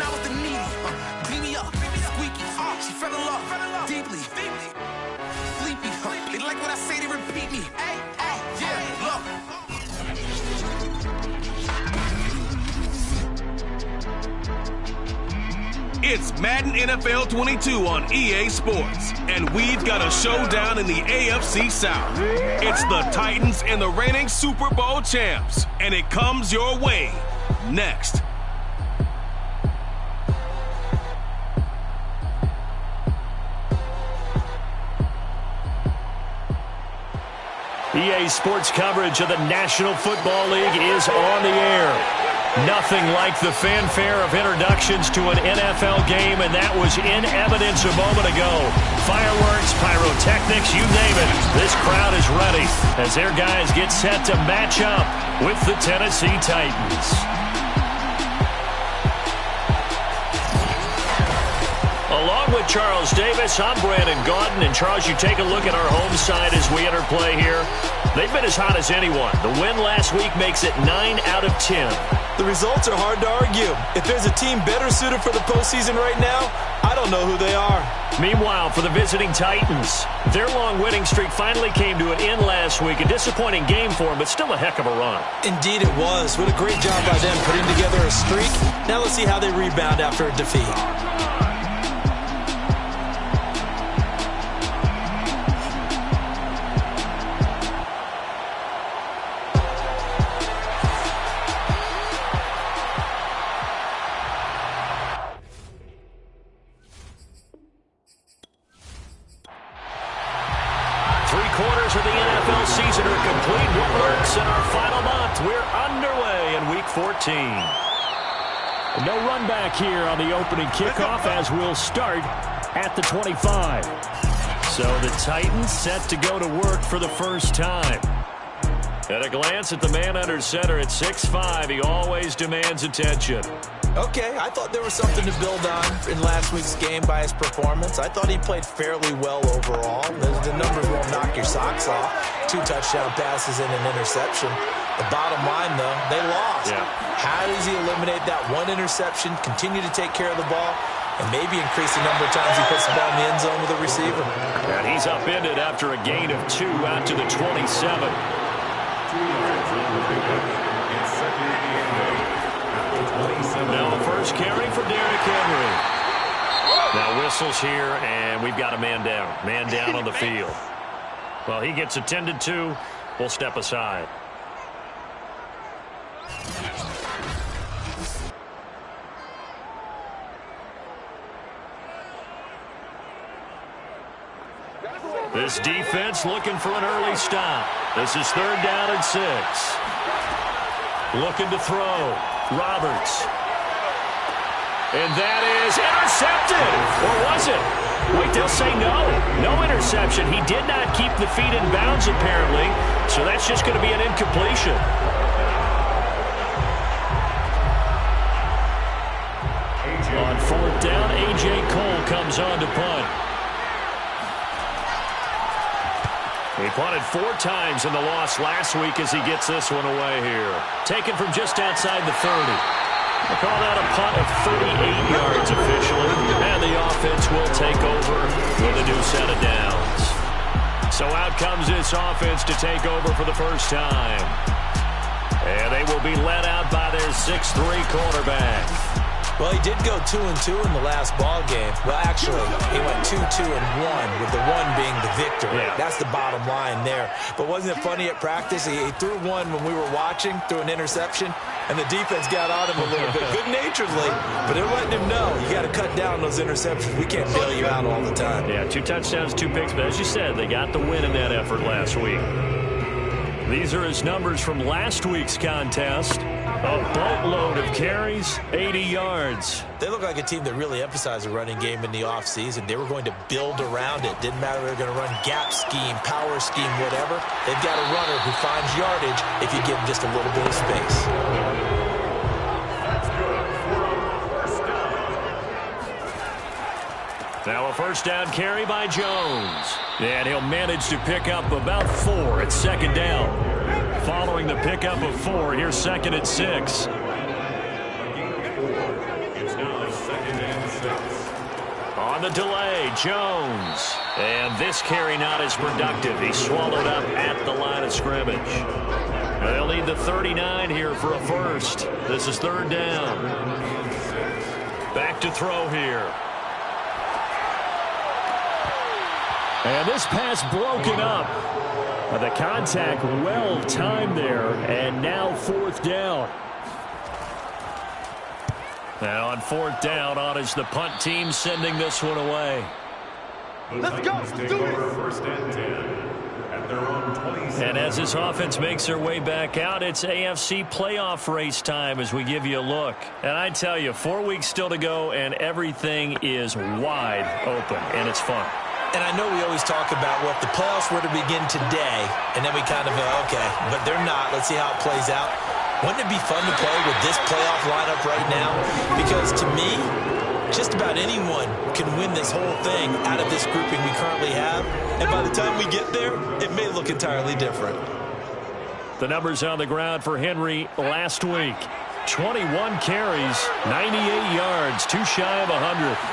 I was the needy. Beat me up, squeaky. She fell in love, deeply. Sleepy, they like what I say, they repeat me. Yeah, look. It's Madden NFL 22 on EA Sports, and we've got a showdown in the AFC South. It's the Titans and the reigning Super Bowl champs, and it comes your way next. EA Sports coverage of the National Football League is on the air. Nothing like the fanfare of introductions to an NFL game, and that was in evidence a moment ago. Fireworks, pyrotechnics, you name it. This crowd is ready as their guys get set to match up with the Tennessee Titans. Along with Charles Davis, I'm Brandon Gaudin. And Charles, you take a look at our home side as we enter play here. They've been as hot as anyone. The win last week makes it 9 out of 10. The results are hard to argue. If there's a team better suited for the postseason right now, I don't know who they are. Meanwhile, for the visiting Titans, their long winning streak finally came to an end last week. A disappointing game for them, but still a heck of a run. Indeed it was. What a great job by them putting together a streak. Now let's see how they rebound after a defeat. 3 quarters of the NFL season are complete. What works in our final month? We're underway in Week 14. No run back here on the opening kickoff as we'll start at the 25. So the Titans set to go to work for the first time. At a glance at the man under center at 6'5", he always demands attention. Okay, I thought there was something to build on in last week's game by his performance. I thought he played fairly well overall. The numbers won't knock your socks off. 2 touchdown passes and an interception. The bottom line, though, they lost. Yeah. How does he eliminate that 1 interception, continue to take care of the ball, and maybe increase the number of times he puts the ball in the end zone with a receiver? And he's upended after a gain of 2 out to the 27. Now a first carry for Derrick Henry. Now whistles here, and we've got a man down. Man down on the field. Well, he gets attended to. We'll step aside. This defense looking for an early stop. This is 3rd down and 6. Looking to throw. Roberts. And that is intercepted. Or was it? Wait, they'll say no. No interception. He did not keep the feet in bounds, apparently. So that's just going to be an incompletion. On 4th down, A.J. Cole comes on to punt. He punted 4 times in the loss last week as he gets this one away here. Taken from just outside the 30. They call that a punt of 38 yards officially. And the offense will take over with a new set of downs. So out comes this offense to take over for the first time. And they will be led out by their 6'3" quarterback. Well, he did go 2-2 in the last ball game. Well, actually, he went 2-2-1, with the 1 being the victory. Yeah. That's the bottom line there. But wasn't it funny at practice? He threw one when we were watching, threw an interception, and the defense got on him a little bit, good-naturedly. But they're letting him know, you got to cut down those interceptions. We can't bail you out all the time. Yeah, 2 touchdowns, 2 picks. But as you said, they got the win in that effort last week. These are his numbers from last week's contest. A boatload of carries, 80 yards. They look like a team that really emphasized a running game in the offseason. They were going to build around it. Didn't matter if they were going to run gap scheme, power scheme, whatever. They've got a runner who finds yardage if you give him just a little bit of space. Now a first down carry by Jones. And he'll manage to pick up about 4 at 2nd down. Following the pickup of 4, here's 2nd and 6. On the delay, Jones. And this carry not as productive. He's swallowed up at the line of scrimmage. They'll need the 39 here for a first. This is third down. Back to throw here. And this pass broken up. The contact well timed there. And now fourth down. Now on fourth down, on is the punt team sending this one away. Let's go. Let's do it. First and 10 at their own 27. And as this offense makes their way back out, it's AFC playoff race time as we give you a look. And I tell you, 4 weeks still to go, and everything is wide open, and it's fun. And I know we always talk about, well, if the playoffs were to begin today, and then we kind of go, okay, but they're not. Let's see how it plays out. Wouldn't it be fun to play with this playoff lineup right now? Because to me, just about anyone can win this whole thing out of this grouping we currently have. And by the time we get there, it may look entirely different. The numbers on the ground for Henry last week. 21 carries, 98 yards, too shy of 100.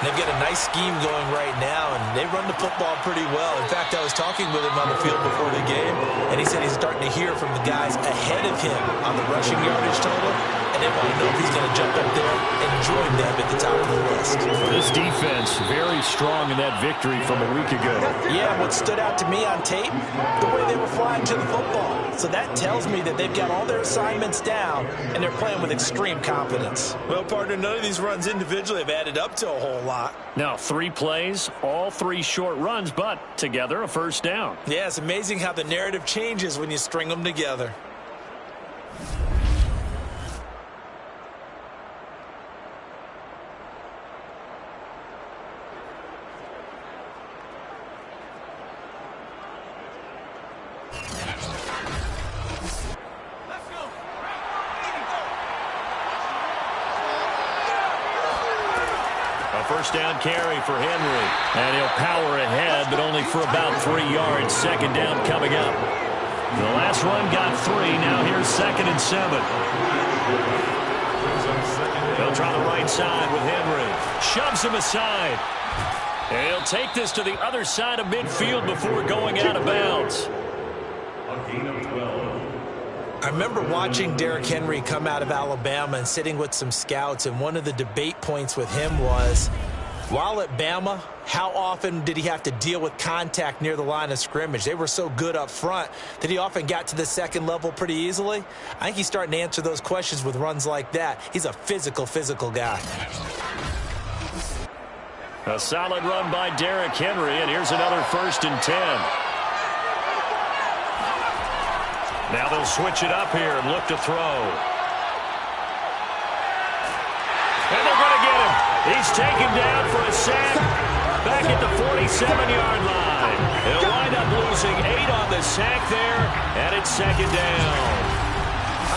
They've got a nice scheme going right now, and they run the football pretty well. In fact, I was talking with him on the field before the game, and he said he's starting to hear from the guys ahead of him on the rushing yardage total, and they want to know if he's going to jump up there and join them at the top of the list. This defense very strong in that victory from a week ago. Yeah, what stood out to me on tape, the way they were flying to the football. So that tells me that they've got all their assignments down, and they're playing with extreme confidence. Well, partner, none of these runs individually have added up to a whole lot. Now, 3 plays, all 3 short runs, but together a first down. Yeah, it's amazing how the narrative changes when you string them together. First down carry for Henry. And he'll power ahead, but only for about 3 yards. Second down coming up. The last run got 3. Now here's 2nd and 7. He'll try the right side with Henry. Shoves him aside. And he'll take this to the other side of midfield before going out of bounds. A gain of 12. I remember watching Derrick Henry come out of Alabama and sitting with some scouts, and one of the debate points with him was, while at Bama, how often did he have to deal with contact near the line of scrimmage? They were so good up front that he often got to the second level pretty easily. I think he's starting to answer those questions with runs like that. He's a physical guy. A solid run by Derrick Henry, and here's another 1st and 10. Now they'll switch it up here and look to throw. And they're going to get him. He's taken down for a sack back at the 47-yard line. He'll wind up losing 8 on the sack there, and it's 2nd down.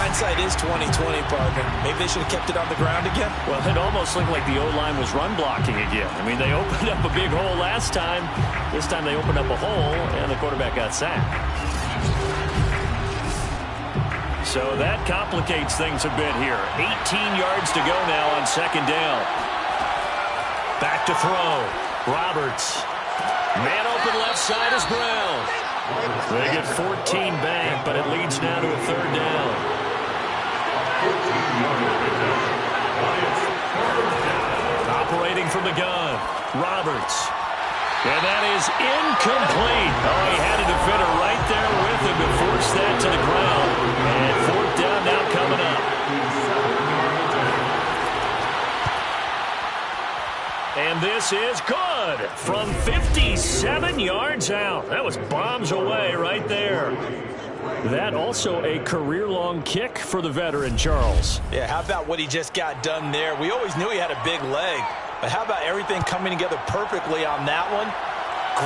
Hindsight is 20/20, partner. Maybe they should have kept it on the ground again. Well, it almost looked like the O-line was run blocking again. I mean, they opened up a big hole last time. This time they opened up a hole, and the quarterback got sacked. So that complicates things a bit here. 18 yards to go now on 2nd down. Back to throw. Roberts. Man open left side is Brown. They get 14 back, but it leads now to a 3rd down. Operating from the gun. Roberts. And that is incomplete. Oh, he had a defender right there with him to force that to the ground. And 4th down now coming up. And this is good from 57 yards out. That was bombs away right there. That also a career-long kick for the veteran, Charles. Yeah, how about what he just got done there? We always knew he had a big leg. But how about everything coming together perfectly on that one?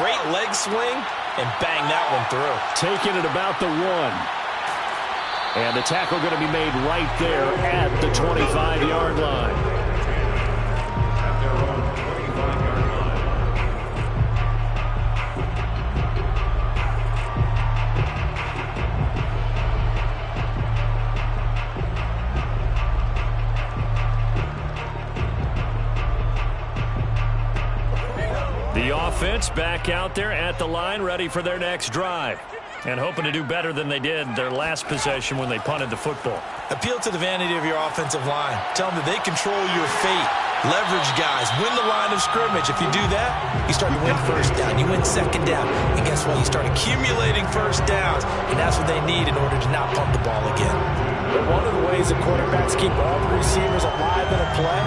Great leg swing, and bang that one through. Taking it about the 1. And the tackle going to be made right there at the 25-yard line. At their own 25-yard line. The offense back out there at the line, ready for their next drive. And hoping to do better than they did their last possession when they punted the football. Appeal to the vanity of your offensive line. Tell them that they control your fate. Leverage guys. Win the line of scrimmage. If you do that, you start to win first down. You win second down. And guess what? You start accumulating first downs. And that's what they need in order to not punt the ball again. But one of the ways that quarterbacks keep all the receivers alive in a play,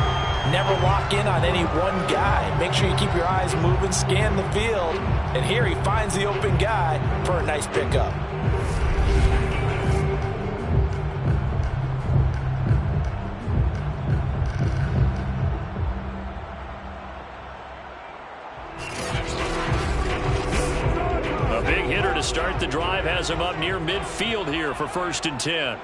never lock in on any one guy. Make sure you keep your eyes moving, scan the field. And here he finds the open guy for a nice pickup. A big hitter to start the drive has him up near midfield here for 1st and 10.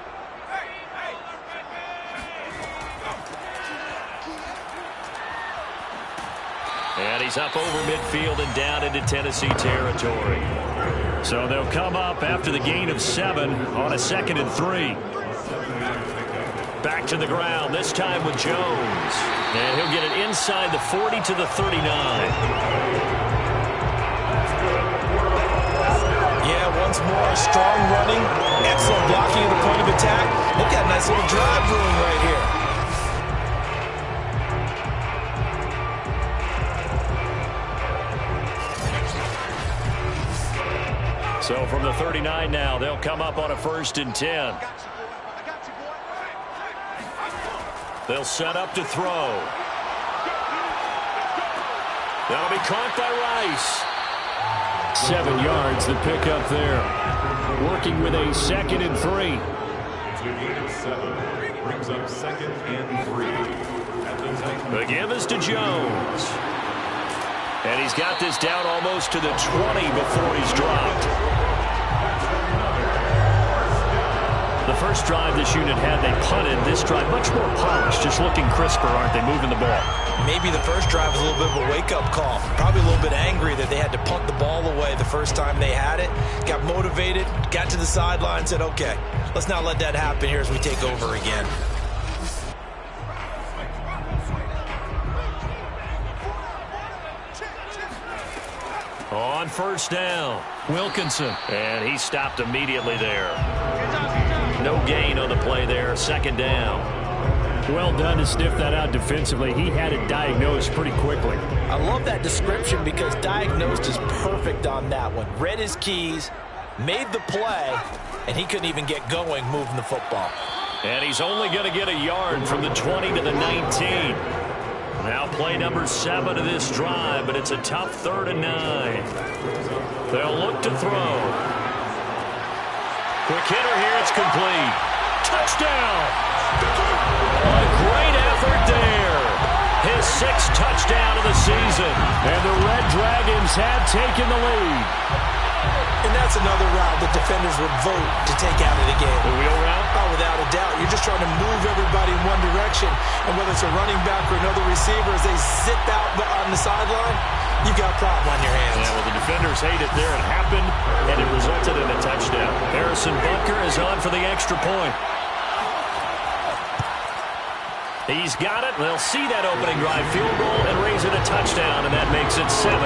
And he's up over midfield and down into Tennessee territory. So they'll come up after the gain of 7 on a 2nd and 3. Back to the ground, this time with Jones. And he'll get it inside the 40 to the 39. Yeah, once more, strong running, excellent blocking at the point of attack. They've got a nice little drive brewing right here. So from the 39 now, they'll come up on a 1st and 10. They'll set up to throw. That'll be caught by Rice. 7 yards, the pickup there. Working with a 2nd and 3. To gain of 7. Brings up 2nd and 3. At the Titans. The give is to Jones. And he's got this down almost to the 20 before he's dropped. The first drive this unit had, they punted. This drive, much more polished, just looking crisper, aren't they, moving the ball? Maybe the first drive was a little bit of a wake-up call. Probably a little bit angry that they had to punt the ball away the first time they had it. Got motivated, got to the sideline, said, okay, let's not let that happen here as we take over again. On 1st down, Wilkinson. And he stopped immediately there. No gain on the play there, 2nd down. Well done to sniff that out defensively. He had it diagnosed pretty quickly. I love that description because diagnosed is perfect on that one. Read his keys, made the play, and he couldn't even get going moving the football. And he's only going to get a yard from the 20 to the 19. Now play number 7 of this drive, but it's a tough 3rd and 9. They'll look to throw. Quick hitter here, it's complete. Touchdown! A great effort there. His 6th touchdown of the season. And the Red Dragons have taken the lead. And that's another route that defenders would vote to take out of the game. The wheel route? Oh, without a doubt. You're just trying to move everybody in one direction. And whether it's a running back or another receiver, as they zip out on the sideline, you've got a problem on your hands. Yeah, well, the defenders hate it there. It happened, and it resulted in a touchdown. Harrison Butker is on for the extra point. He's got it. They'll see that opening drive field goal and raise it a touchdown, and that makes it 7-3.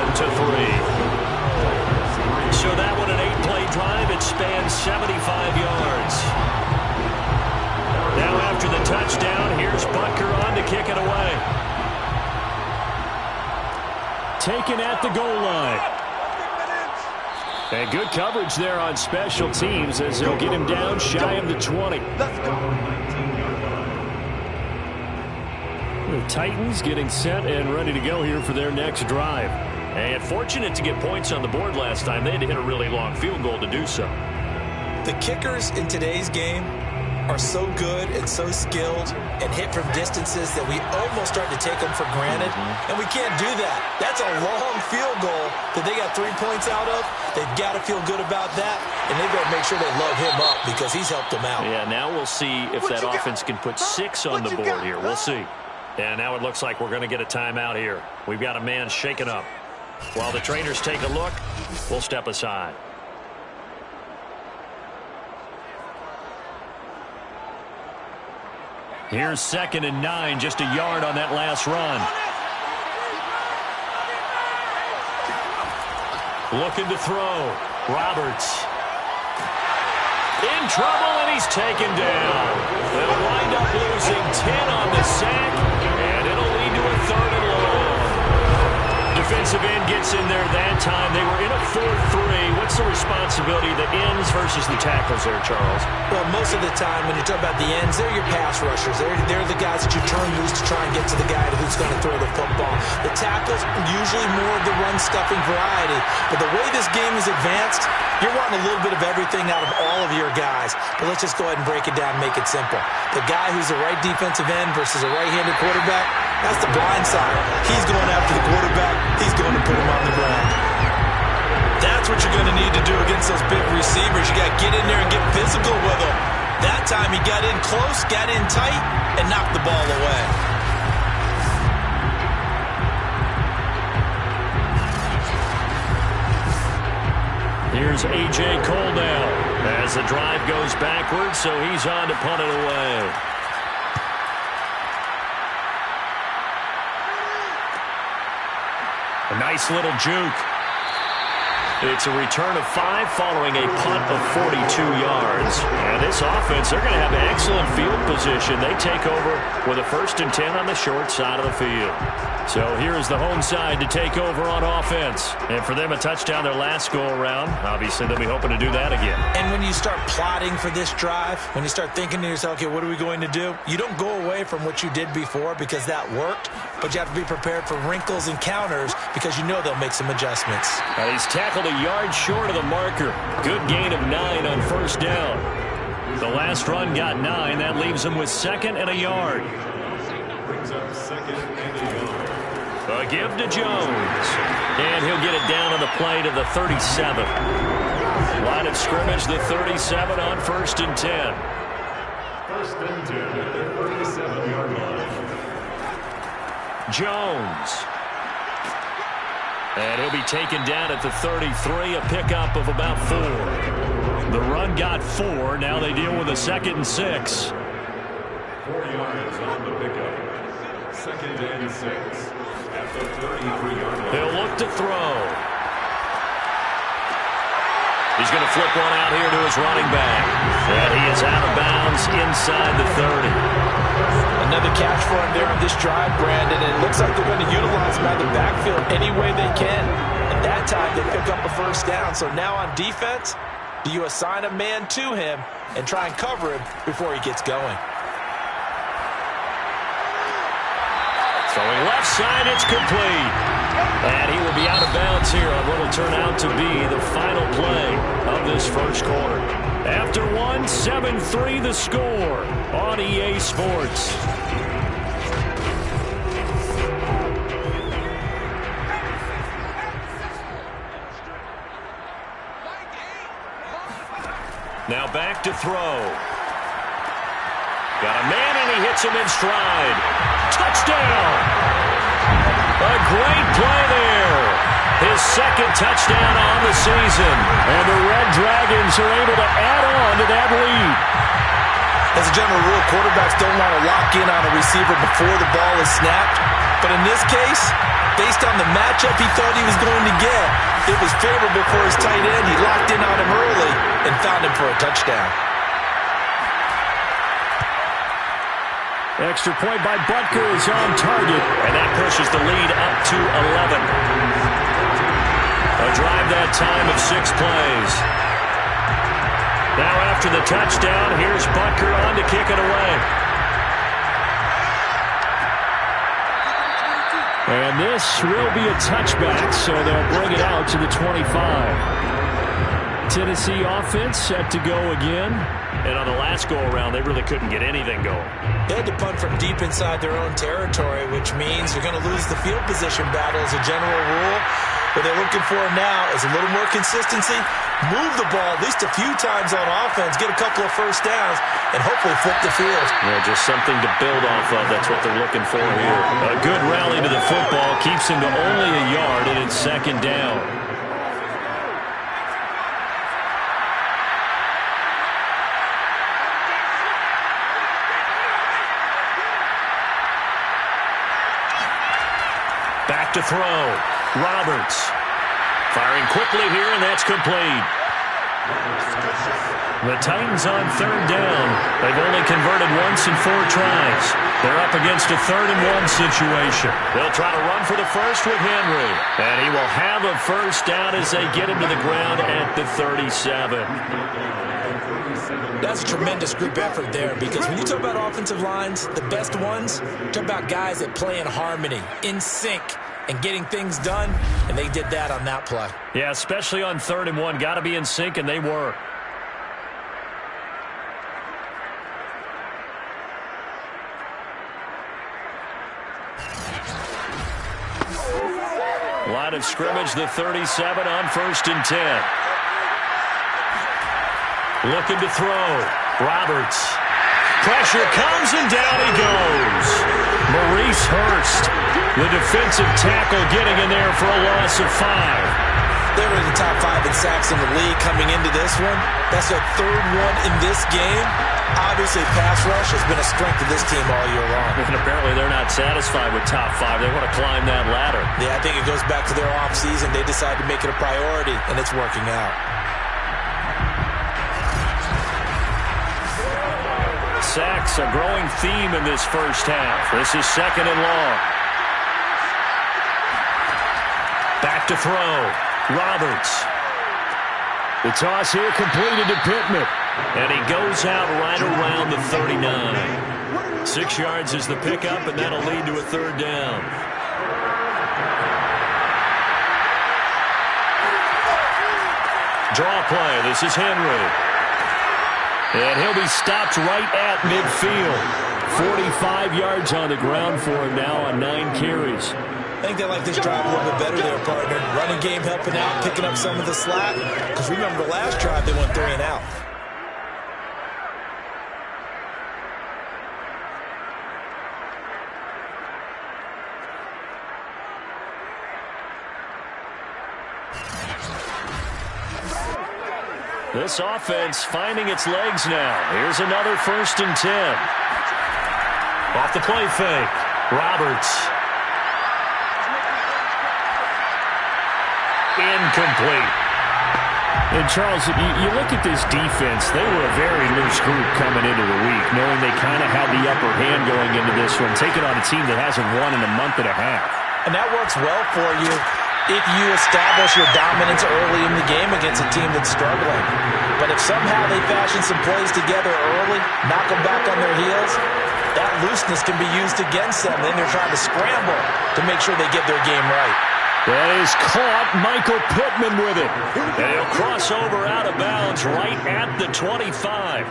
So that one, an 8-play drive. It spans 75 yards. Now after the touchdown, here's Butker on to kick it away. Taken at the goal line. And good coverage there on special teams as they'll get him down shy of the 20. Let's go. The Titans getting set and ready to go here for their next drive. And fortunate to get points on the board last time. They had to hit a really long field goal to do so. The kickers in today's game are so good and so skilled and hit from distances that we almost start to take them for granted. And we can't do that. That's a long field goal that they got 3 points out of. They've got to feel good about that, and they better make sure they load him up because he's helped them out. Yeah, now we'll see if that offense can put 6 on the board here. We'll see. And now it looks like we're going to get a timeout here. We've got a man shaken up. While the trainers take a look, we'll step aside. Here's 2nd and 9, just a yard on that last run. Looking to throw. Roberts. In trouble, and he's taken down. They'll wind up losing 10 on the sack, and it'll lead to a 3rd and long. Defensive end gets in there that time. They were in a 4-3. What's the responsibility of the ends versus the tackles there, Charles? Well, most of the time when you talk about the ends, they're your pass rushers. They're the guys that you turn loose to try and get to the guy who's going to throw the football. The tackles, usually more of the run-stuffing variety. But the way this game is advanced, you're wanting a little bit of everything out of all of your guys. But let's just go ahead and break it down and make it simple. The guy who's the right defensive end versus a right-handed quarterback, that's the blind side. He's going after the quarterback. He's going to put him on the ground. That's what you're going to need to do against those big receivers. You got to get in there and get physical with them. That time he got in close, got in tight, and knocked the ball away. Here's A.J. Cole now as the drive goes backwards, so he's on to punt it away. A nice little juke. It's a return of 5 following a punt of 42 yards. And this offense, they're going to have excellent field position. They take over with a 1st and 10 on the short side of the field. So here's the home side to take over on offense. And for them, a touchdown their last go-around. Obviously, they'll be hoping to do that again. And when you start plotting for this drive, when you start thinking to yourself, okay, what are we going to do? You don't go away from what you did before because that worked, but you have to be prepared for wrinkles and counters because you know they'll make some adjustments. And he's tackled a yard short of the marker. Good gain of 9 on 1st down. The last run got 9. That leaves him with 2nd and a yard. Brings up 2nd and a yard. A give to Jones. And he'll get it down on the play to the 37. Line of scrimmage, the 37 on 1st and 10. 1st and 10 at the 37-yard line. Jones. And he'll be taken down at the 33, a pickup of about 4. The run got 4. Now they deal with a 2nd and 6. 4 yards on the pickup. 2nd and 6 at the 33-yard line. He'll look to throw. He's going to flip one out here to his running back. And he is out of bounds inside the 30. Another catch for him there on this drive, Brandon. And it looks like they're going to utilize him out of the backfield any way they can. And that time they pick up a 1st down. So now on defense, do you assign a man to him and try and cover him before he gets going? Throwing left side, it's complete. And he will be out of bounds here on what will turn out to be the final play of this 1st quarter. After 1, 7-3 the score on EA Sports. Now back to throw. Got a man and he hits him in stride. Touchdown! A great play there. His 2nd touchdown on the season. And the Red Dragons are able to add on to that lead. As a general rule, quarterbacks don't want to lock in on a receiver before the ball is snapped. But in this case, based on the matchup he thought he was going to get, it was favorable for his tight end. He locked in on him early and found him for a touchdown. Extra point by Butker is on target. And that pushes the lead up to 11. A drive that time of 6 plays. Now after the touchdown, here's Butker on to kick it away. And this will be a touchback, so they'll bring it out to the 25. Tennessee offense set to go again. And on the last go-around, they really couldn't get anything going. They had to punt from deep inside their own territory, which means you're going to lose the field position battle as a general rule. What they're looking for now is a little more consistency, move the ball at least a few times on offense, get a couple of 1st downs, and hopefully flip the field. Yeah, just something to build off of. That's what they're looking for here. A good rally to the football keeps him to only a yard, and it's 2nd down. Back to throw. Roberts Firing quickly here, and that's complete. The Titans on third down. They've only converted once in 4 tries. They're up against a 3rd-and-1 situation. They'll try to run for the first with Henry. And he will have a first down as they get him to the ground at the 37. That's a tremendous group effort there, because when you talk about offensive lines, the best ones, talk about guys that play in harmony, in sync, and getting things done, and they did that on that play. Yeah, especially on 3rd and 1. Got to be in sync, and they were. Line of scrimmage, the 37 on 1st and 10. Looking to throw. Roberts. Pressure comes, and down he goes. Maurice Hurst, the defensive tackle, getting in there for a loss of 5. They were in the top 5 in sacks in the league coming into this one. That's their 3rd one in this game. Obviously, pass rush has been a strength of this team all year long. And apparently they're not satisfied with top 5. They want to climb that ladder. Yeah, I think it goes back to their offseason. They decided to make it a priority, and it's working out. Sacks, a growing theme in this first half. This is 2nd and long. Back to throw. Roberts. The toss here completed to Pittman. And he goes out right around the 39. 6 yards is the pickup, and that'll lead to a 3rd down. Draw play. This is Henry. And he'll be stopped right at midfield. 45 yards on the ground for him now on 9 carries. I think they like this drive a little bit better there, partner. Running game helping out, picking up some of the slack. Because remember the last drive, they went 3 and out. This offense finding its legs now. Here's another 1st and 10. Off the play fake. Roberts. Incomplete. And Charles, you look at this defense, they were a very loose group coming into the week, knowing they kind of had the upper hand going into this one, taking on a team that hasn't won in a month and a half. And that works well for you if you establish your dominance early in the game against a team that's struggling. But if somehow they fashion some plays together early, knock them back on their heels, that looseness can be used against them. Then they're trying to scramble to make sure they get their game right. That is caught. Michael Pittman with it. And he'll cross over out of bounds right at the 25.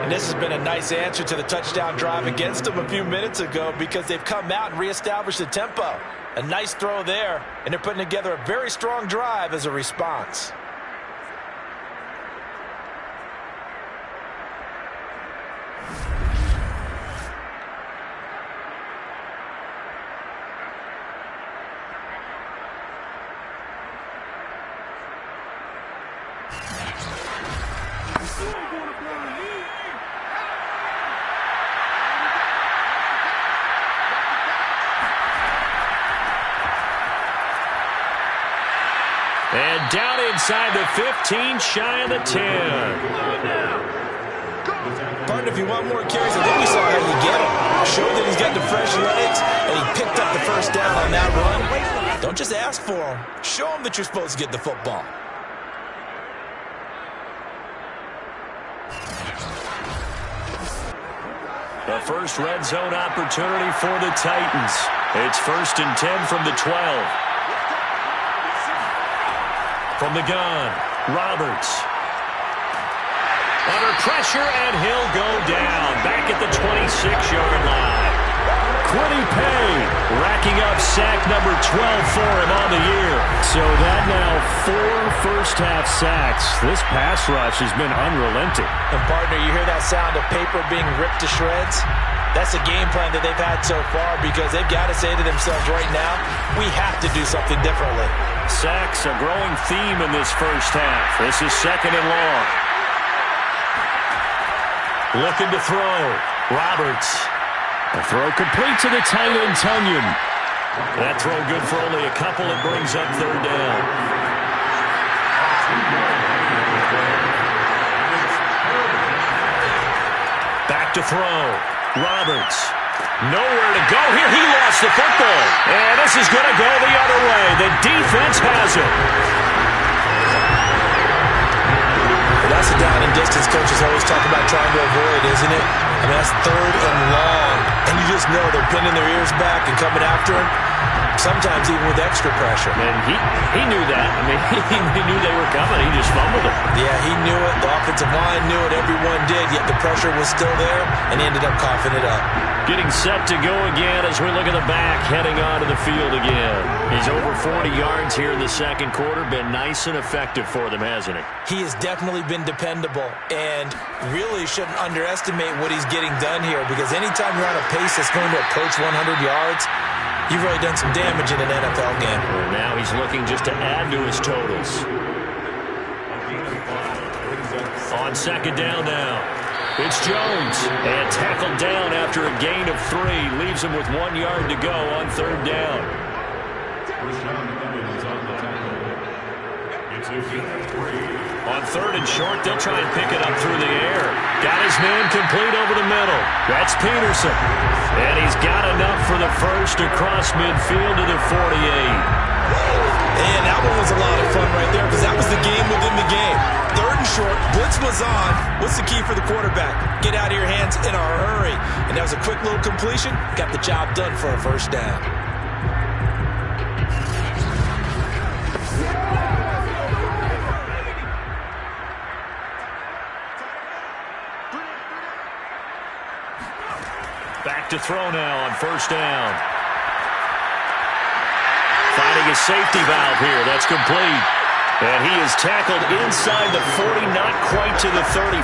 And this has been a nice answer to the touchdown drive against them a few minutes ago, because they've come out and reestablished the tempo. A nice throw there, and they're putting together a very strong drive as a response. And down inside the 15, shy of the 10. Partner, if you want more carries, I think we saw how you get him. Showed that he's got the fresh legs, and he picked up the first down on that run. Don't just ask for him. Show him that you're supposed to get the football. The first red zone opportunity for the Titans. It's 1st and 10 from the 12. From the gun, Roberts. Under pressure, and he'll go down. Back at the 26-yard line. Quiddy Pay racking up sack number 12 for him on the year. So that now 4 first-half sacks. This pass rush has been unrelenting. And, partner, you hear that sound of paper being ripped to shreds? That's a game plan that they've had so far, because they've got to say to themselves right now, we have to do something differently. Sacks, a growing theme in this first half. This is 2nd and long. Looking to throw. Roberts. The throw complete to the tight end, Tunyon. That throw good for only a couple. It brings up third down. Back to throw. Roberts. Nowhere to go here. He lost the football. And this is going to go the other way. The defense has it. That's a down and distance coaches always talk about trying to avoid, isn't it? I mean, that's third and long. And you just know they're pinning their ears back and coming after him. Sometimes even with extra pressure. And he knew that. I mean, he knew they were coming. He just fumbled it. Yeah, he knew it. The offensive line knew it. Everyone did. Yet the pressure was still there, and he ended up coughing it up. Getting set to go again as we look at the back, heading onto the field again. He's over 40 yards here in the second quarter. Been nice and effective for them, hasn't he? He has definitely been dependable, and really shouldn't underestimate what he's getting done here, because anytime you're on a pace that's going to approach 100 yards, you've really done some damage in an NFL game. And now he's looking just to add to his totals. On second down now. It's Jones. And tackled down after a gain of 3. Leaves him with 1 yard to go on third down. On third and short, they'll try and pick it up through the air. Got his man complete over the middle. That's Peterson. And he's got enough for the first across midfield to the 48. And that one was a lot of fun right there, because that was the game within the game. Third and short, blitz was on. What's the key for the quarterback? Get out of your hands in a hurry. And that was a quick little completion. Got the job done for a first down. Back to throw now on first down. Finding a safety valve here. That's complete. And he is tackled inside the 40, not quite to the 35.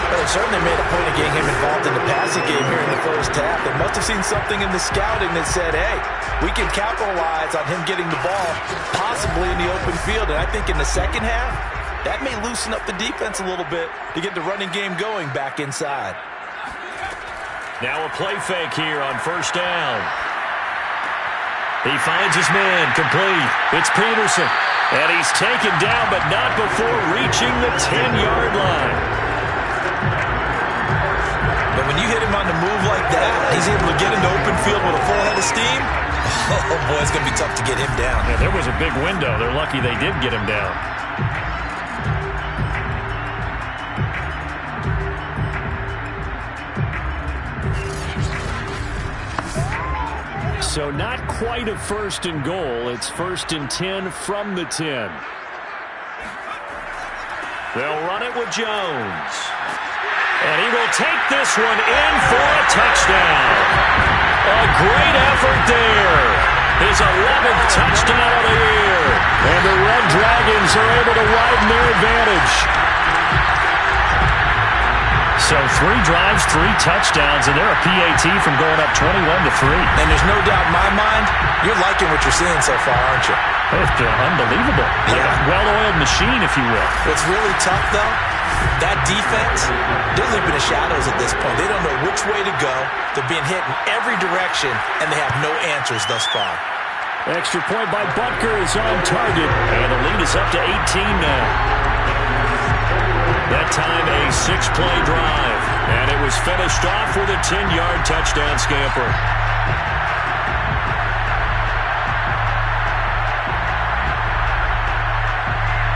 Well, they certainly made a point of getting him involved in the passing game here in the first half. They must have seen something in the scouting that said, hey, we can capitalize on him getting the ball, possibly in the open field. And I think in the second half, that may loosen up the defense a little bit to get the running game going back inside. Now a play fake here on first down. He finds his man, complete. It's Peterson. And he's taken down, but not before reaching the 10-yard line. But when you hit him on the move like that, he's able to get into open field with a full head of steam. Oh, boy, it's going to be tough to get him down. Yeah, there was a big window. They're lucky they did get him down. So not quite a first and goal. It's first and 10 from the 10. They'll run it with Jones. And he will take this one in for a touchdown. A great effort there. His 11th touchdown of the year. And the Red Dragons are able to widen their advantage. So 3 drives, 3 touchdowns, and they're a PAT from going up 21-3. And there's no doubt in my mind, you're liking what you're seeing so far, aren't you? It's unbelievable. Yeah. Like a well-oiled machine, if you will. What's really tough, though, that defense, they're leaping the shadows at this point. They don't know which way to go. They're being hit in every direction, and they have no answers thus far. Extra point by Butker is on target, and the lead is up to 18 now. That time a 6-play drive, and it was finished off with a 10-yard touchdown scamper.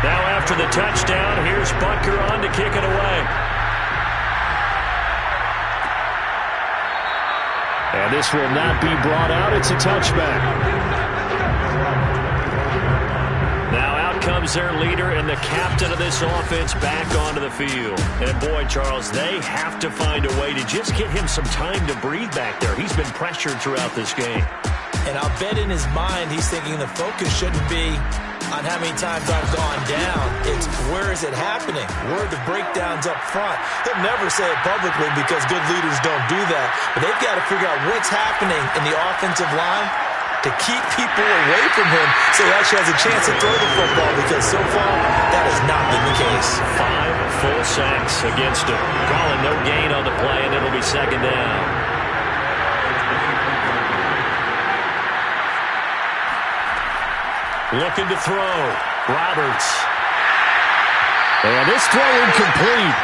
Now after the touchdown, here's Butker on to kick it away. And this will not be brought out. It's a touchback. Comes their leader and the captain of this offense back onto the field. And boy, Charles, they have to find a way to just get him some time to breathe back there. He's been pressured throughout this game. And I'll bet in his mind he's thinking the focus shouldn't be on how many times I've gone down. It's where is it happening? Where are the breakdowns up front? He'll never say it publicly because good leaders don't do that. But they've got to figure out what's happening in the offensive line to keep people away from him so he actually has a chance to throw the football, because so far that has not been the case. 5 full sacks against him. Calling no gain on the play, and it'll be second down. Looking to throw. Roberts. And this throw incomplete.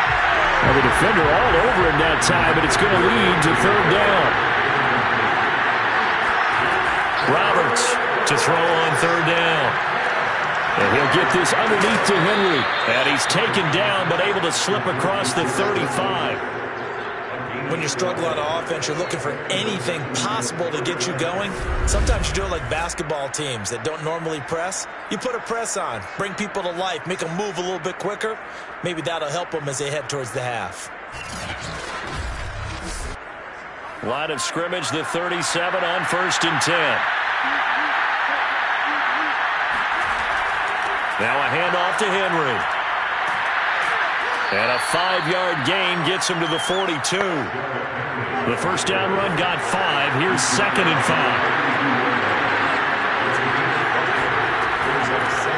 Well, the defender all over him that time, but it's going to lead to third down. Roberts to throw on third down. And he'll get this underneath to Henry. And he's taken down, but able to slip across the 35. When you struggle on offense, you're looking for anything possible to get you going. Sometimes you do it like basketball teams that don't normally press. You put a press on, bring people to life, make them move a little bit quicker. Maybe that'll help them as they head towards the half. Line of scrimmage, the 37 on 1st and 10. Now a handoff to Henry. And a 5-yard gain gets him to the 42. The first down run got 5. Here's 2nd and 5.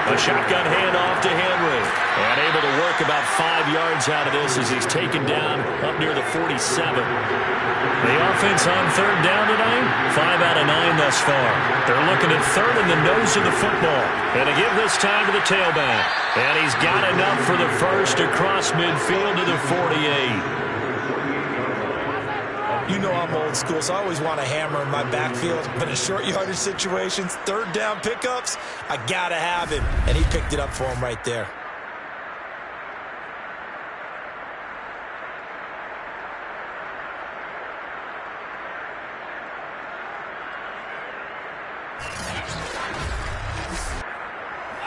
A shotgun handoff to Henry. And able to work about 5 yards out of this as he's taken down up near the 47. The offense on third down tonight, 5 out of 9 thus far. They're looking at third in the nose of the football. And to give this time to the tailback. And he's got enough for the first across midfield to the 48. You know I'm old school, so I always want to hammer in my backfield. But in short yardage situations, third down pickups, I got to have him. And he picked it up for him right there.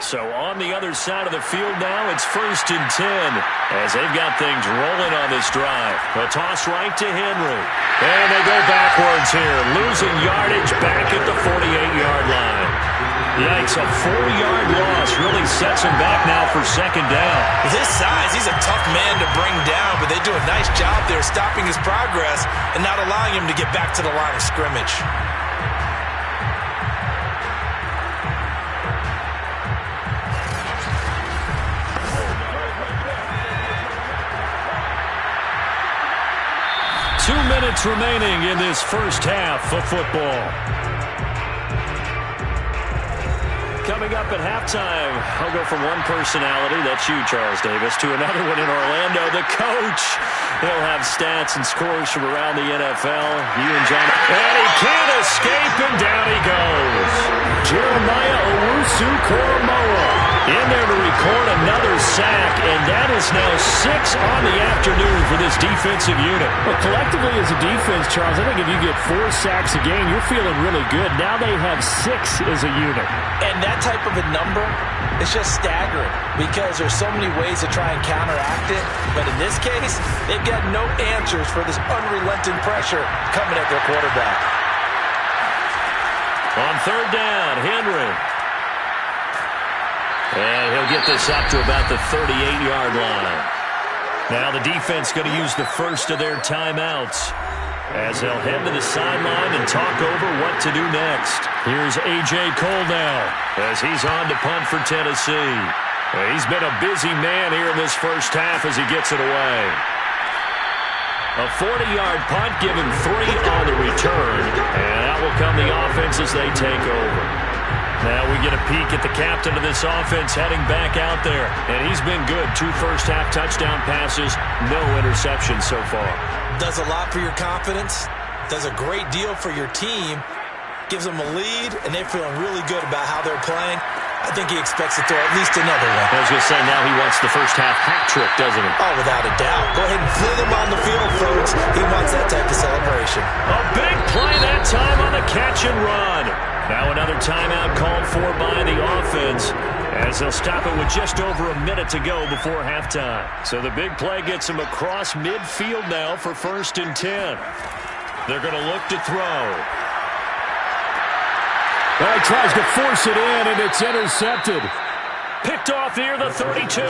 So on the other side of the field now, it's 1st and 10 as they've got things rolling on this drive. A toss right to Henry. And they go backwards here, losing yardage back at the 48-yard line. Yikes, a 4-yard loss really sets him back now for 2nd down. With his size, he's a tough man to bring down, but they do a nice job there stopping his progress and not allowing him to get back to the line of scrimmage. Minutes remaining in this first half of football. Coming up at halftime, I'll go from one personality, that's you, Charles Davis, to another one in Orlando, the coach. He'll have stats and scores from around the NFL. You and John. And he can't escape, and down he goes. Jeremiah Owusu-Koramoah in there to record another sack, and that is now 6 on the afternoon for this defensive unit. Well, collectively as a defense, Charles, I think if you get 4 sacks a game, you're feeling really good. Now they have 6 as a unit. And that type of a number is just staggering because there's so many ways to try and counteract it. But in this case, they've got no answers for this unrelenting pressure coming at their quarterback. On third down, Henry. And he'll get this up to about the 38-yard line. Now the defense going to use the first of their timeouts as they'll head to the sideline and talk over what to do next. Here's A.J. Cole now as he's on to punt for Tennessee. He's been a busy man here in this first half as he gets it away. A 40-yard punt, give him 3 on the return, and out will come the offense as they take over. Now we get a peek at the captain of this offense heading back out there, and he's been good. 2 first-half touchdown passes, no interceptions so far. Does a lot for your confidence, does a great deal for your team, gives them a lead, and they're feeling really good about how they're playing. I think he expects to throw at least another one. I was going to say, now he wants the first-half hat trick, doesn't he? Oh, without a doubt. Go ahead and fling him on the field, folks. He wants that type of celebration. A big play that time on the catch and run. Now another timeout called for by the offense as they'll stop it with just over a minute to go before halftime. So the big play gets him across midfield now for 1st and 10. They're going to look to throw. Well, he tries to force it in, and it's intercepted. Picked off near the 32.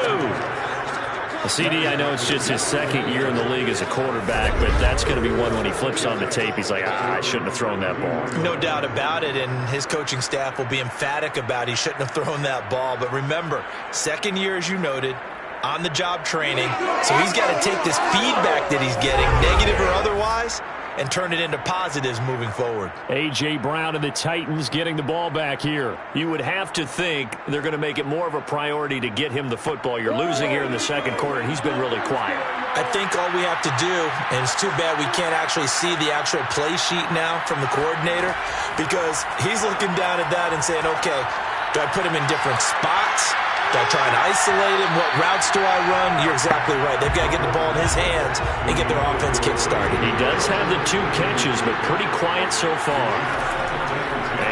CD, I know it's just his 2nd year in the league as a quarterback, but that's going to be one when he flips on the tape. He's like, I shouldn't have thrown that ball. No doubt about it, and his coaching staff will be emphatic about he shouldn't have thrown that ball. But remember, 2nd year, as you noted, on-the-job training, so he's got to take this feedback that he's getting, negative or otherwise, and turn it into positives moving forward. A.J. Brown and the Titans getting the ball back here. You would have to think they're going to make it more of a priority to get him the football. You're losing here in the second quarter, and he's been really quiet. I think all we have to do, and it's too bad we can't actually see the actual play sheet now from the coordinator, because he's looking down at that and saying, okay, do I put him in different spots? Do I try and isolate him? What routes do I run? You're exactly right. They've got to get the ball in his hands and get their offense kick-started. He does have the 2 catches, but pretty quiet so far.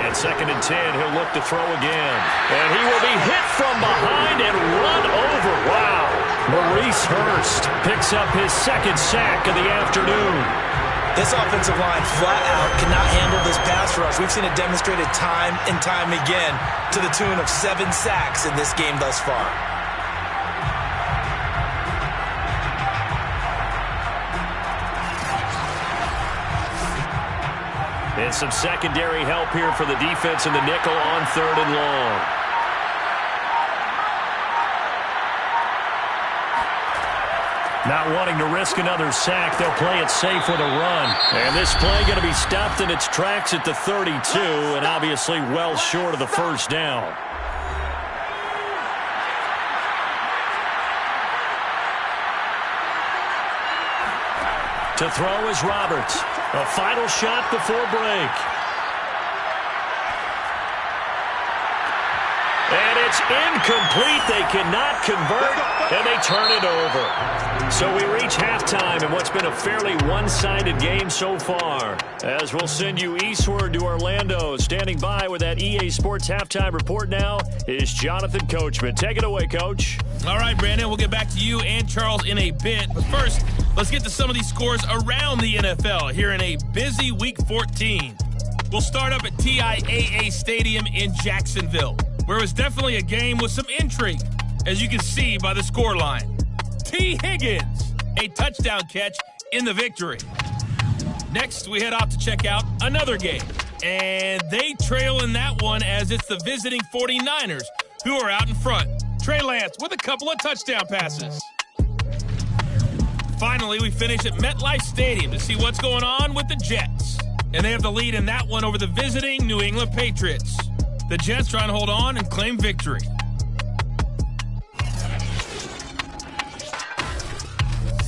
And 2nd and 10, he'll look to throw again. And he will be hit from behind and run over. Wow. Maurice Hurst picks up his 2nd sack of the afternoon. This offensive line flat out cannot handle this pass rush. We've seen it demonstrated time and time again to the tune of 7 sacks in this game thus far. And some secondary help here for the defense in the nickel on 3rd and long. Not wanting to risk another sack, they'll play it safe with a run. And this play going to be stopped in its tracks at the 32, and obviously well short of the first down. To throw is Roberts. A final shot before break. And it's incomplete. They cannot convert, and they turn it over. So we reach halftime in what's been a fairly one-sided game so far. As we'll send you eastward to Orlando. Standing by with that EA Sports halftime report now is Jonathan Coachman. Take it away, Coach. All right, Brandon, we'll get back to you and Charles in a bit. But first, let's get to some of these scores around the NFL here in a busy Week 14. We'll start up at TIAA Stadium in Jacksonville, where it was definitely a game with some intrigue, as you can see by the scoreline. T. Higgins, a touchdown catch in the victory. Next, we head off to check out another game, and they trail in that one as it's the visiting 49ers who are out in front. Trey Lance with a couple of touchdown passes. Finally, we finish at MetLife Stadium to see what's going on with the Jets. And they have the lead in that one over the visiting New England Patriots. The Jets trying to hold on and claim victory.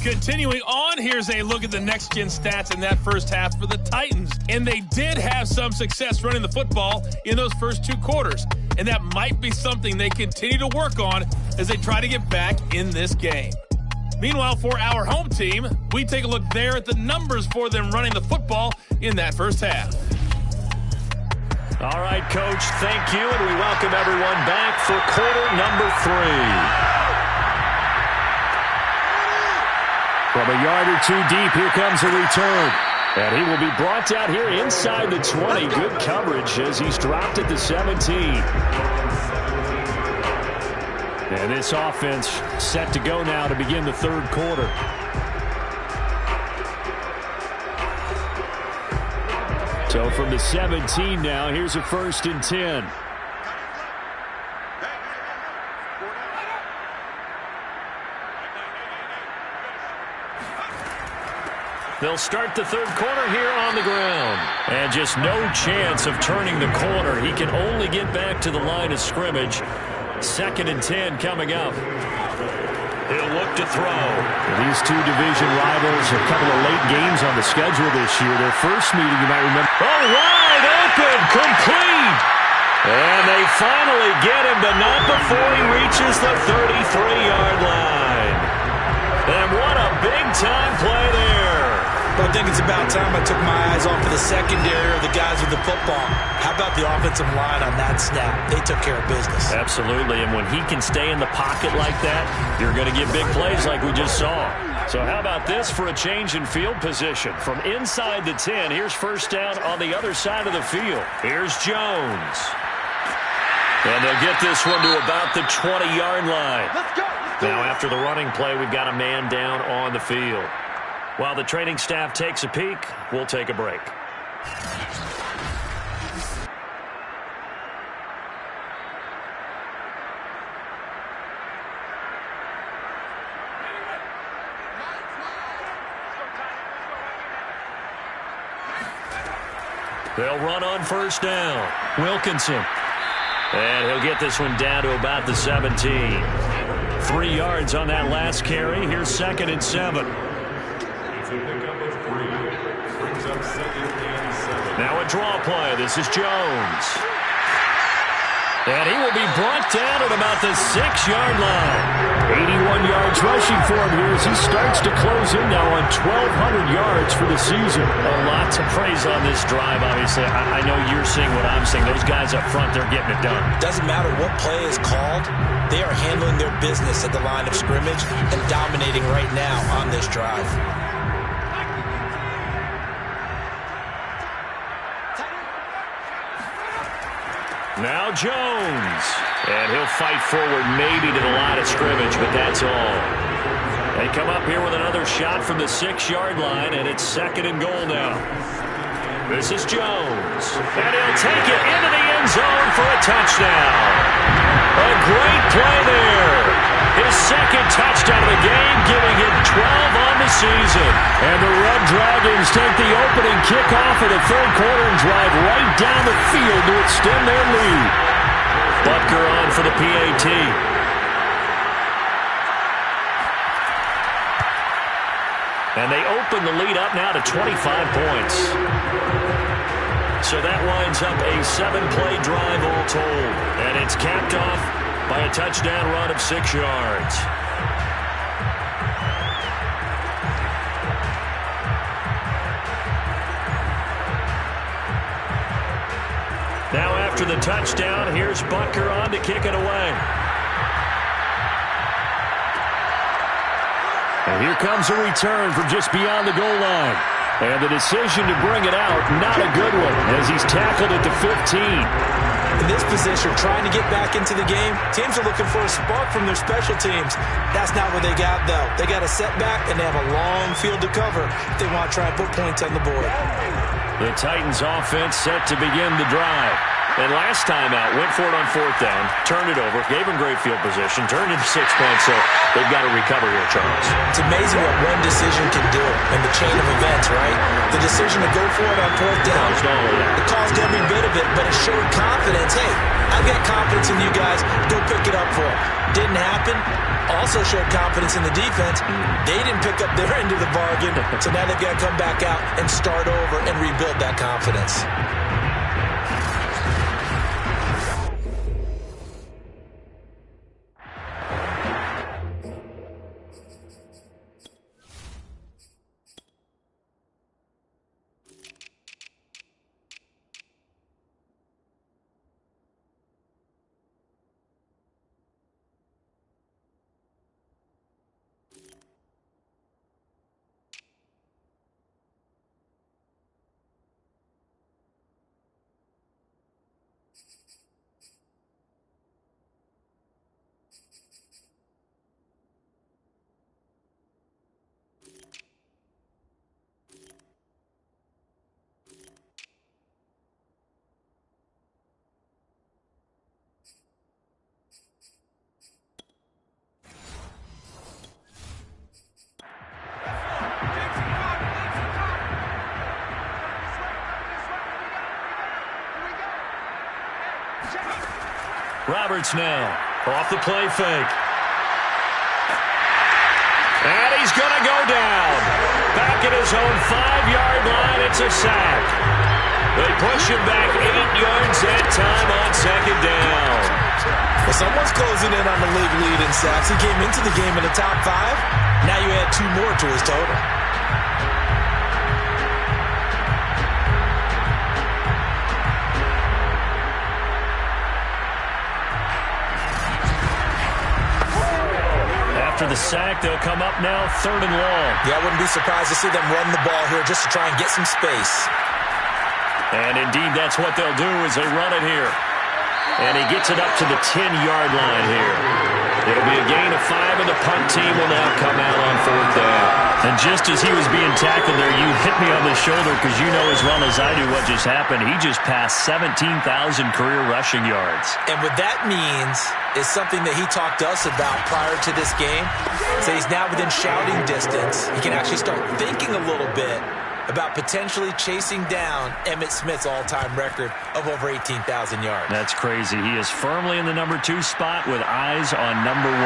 Continuing on, here's a look at the next-gen stats in that first half for the Titans. And they did have some success running the football in those first 2 quarters. And that might be something they continue to work on as they try to get back in this game. Meanwhile, for our home team, we take a look there at the numbers for them running the football in that first half. All right, Coach, thank you, and we welcome everyone back for quarter number 3. From a yard or 2 deep, here comes a return. And he will be brought out here inside the 20. Good coverage as he's dropped at the 17. And this offense set to go now to begin the 3rd quarter. So from the 17 now, here's a 1st and 10. They'll start the 3rd quarter here on the ground. And just no chance of turning the corner. He can only get back to the line of scrimmage. 2nd and 10 coming up. He'll look to throw. These 2 division rivals, a couple of late games on the schedule this year. Their first meeting, you might remember. Oh, wide open, complete. And they finally get him, but not before he reaches the 33-yard line. And what a big-time play there. But I think it's about time I took my eyes off of the secondary or the guys with the football. How about the offensive line on that snap? They took care of business. Absolutely, and when he can stay in the pocket like that, you're going to get big plays like we just saw. So how about this for a change in field position? From inside the 10, here's first down on the other side of the field. Here's Jones. And they'll get this one to about the 20-yard line. Let's go. Now, after the running play, we've got a man down on the field. While the training staff takes a peek, we'll take a break. They'll run on first down. Wilkinson. And he'll get this one down to about the 17. 3 yards on that last carry. Here's 2nd and 7. It's a pickup of 3. Brings up 2nd and 7. Now a draw play. This is Jones. And he will be brought down at about the 6-yard line. 81 yards rushing for him here as he starts to close in now on 1,200 yards for the season. A lot to praise on this drive, obviously. I know you're seeing what I'm seeing. Those guys up front, they're getting it done. Doesn't matter what play is called. They are handling their business at the line of scrimmage and dominating right now on this drive. Now Jones. And he'll fight forward maybe to the line of scrimmage, but that's all. They come up here with another shot from the 6-yard line, and it's 2nd and goal now. This is Jones. And he'll take it into the end zone for a touchdown. A great play there. His 2nd touchdown of the game, giving him 12 on the season. And the Red Dragons take the opening kickoff of the 3rd quarter and drive right down the field to extend their lead. Butker on for the PAT. And they open the lead up now to 25 points. So that winds up a 7-play drive all told. And it's capped off by a touchdown run of 6 yards. Now after the touchdown, here's Butker on to kick it away. And here comes a return from just beyond the goal line. And the decision to bring it out, not a good one, as he's tackled at the 15. In this position, trying to get back into the game, teams are looking for a spark from their special teams. That's not what they got, though. They got a setback, and they have a long field to cover if they want to try and put points on the board. The Titans offense set to begin the drive. And last time out, went for it on 4th down, turned it over, gave him great field position, turned into 6 points, so they've got to recover here, Charles. It's amazing what one decision can do in the chain of events, right? The decision to go for it on 4th down, it caused every bit of it, but it showed confidence. Hey, I've got confidence in you guys. Go pick it up for it. Didn't happen. Also showed confidence in the defense. They didn't pick up their end of the bargain, so now they've got to come back out and start over and rebuild that confidence. Roberts now, off the play fake. And he's going to go down. Back at his own 5-yard line, it's a sack. They push him back 8 yards that time on 2nd down. Well, someone's closing in on the league lead in sacks. He came into the game in the top 5. Now you add 2 more to his total. After the sack, they'll come up now 3rd and long. Yeah, I wouldn't be surprised to see them run the ball here just to try and get some space. And indeed, that's what they'll do as they run it here. And he gets it up to the 10-yard line here. It'll be a gain of 5, and the punt team will now come out on 4th down. And just as he was being tackled there, you hit me on the shoulder because you know as well as I do what just happened. He just passed 17,000 career rushing yards. And what that means is something that he talked to us about prior to this game. So he's now within shouting distance. He can actually start thinking a little bit about potentially chasing down Emmitt Smith's all-time record of over 18,000 yards. That's crazy. He is firmly in the number 2 spot with eyes on number 1.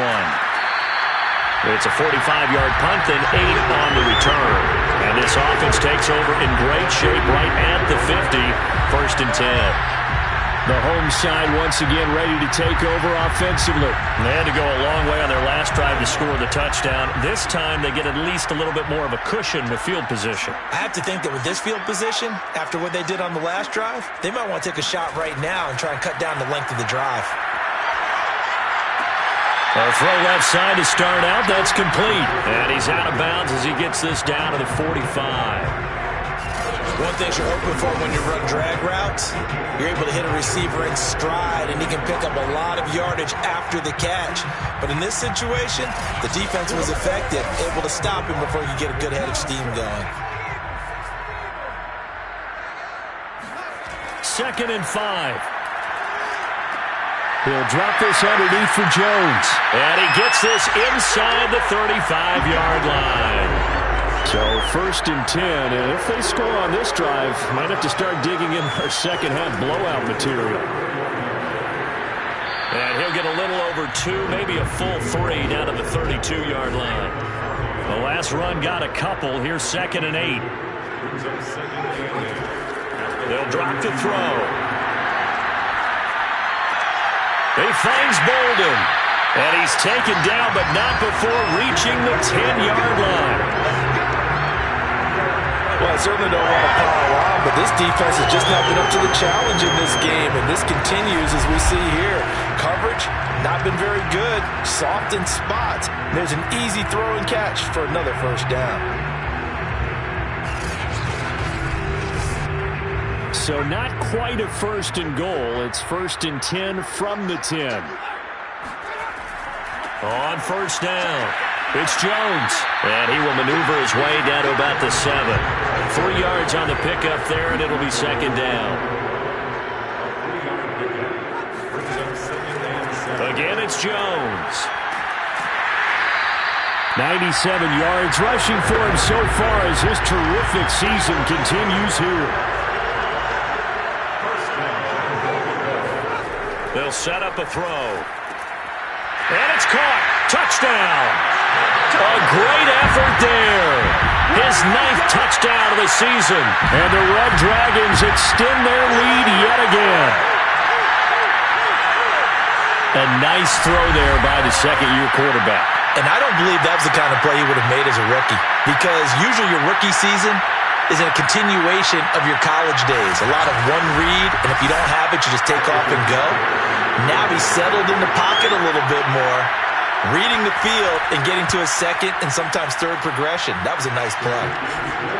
It's a 45-yard punt, then 8 on the return. And this offense takes over in great shape right at the 50, 1st and 10. The home side once again ready to take over offensively. They had to go a long way on their last drive to score the touchdown. This time they get at least a little bit more of a cushion with field position. I have to think that with this field position, after what they did on the last drive, they might want to take a shot right now and try and cut down the length of the drive. A throw left side to start out. That's complete. And he's out of bounds as he gets this down to the 45. One thing you're hoping for when you run drag routes, you're able to hit a receiver in stride, and he can pick up a lot of yardage after the catch. But in this situation, the defense was effective, able to stop him before he could get a good head of steam going. 2nd and 5. He'll drop this underneath for Jones. And he gets this inside the 35-yard line. So 1st and 10, and if they score on this drive, might have to start digging in our second-half blowout material. And he'll get a little over 2, maybe a full 3 down to the 32-yard line. The last run got a couple. Here's 2nd and 8. They'll drop the throw. He finds Bolden. And he's taken down, but not before reaching the 10-yard line. Well, I certainly don't want to pile on, but this defense has just not been up to the challenge in this game, and this continues as we see here. Coverage, not been very good, soft in spots. There's an easy throw and catch for another 1st down. So not quite a 1st and goal. It's 1st and 10 from the 10. On 1st down, it's Jones. And he will maneuver his way down to about the 7. 3 yards on the pickup there, and it'll be 2nd down. Again, it's Jones. 97 yards rushing for him so far as his terrific season continues here. They'll set up a throw. And it's caught. Touchdown. A great effort there. His 9th touchdown of the season. And the Red Dragons extend their lead yet again. A nice throw there by the 2nd-year quarterback. And I don't believe that was the kind of play he would have made as a rookie, because usually your rookie season is a continuation of your college days. A lot of one read, and if you don't have it, you just take off and go. Now he's settled in the pocket a little bit more, reading the field and getting to a 2nd and sometimes 3rd progression. That was a nice play.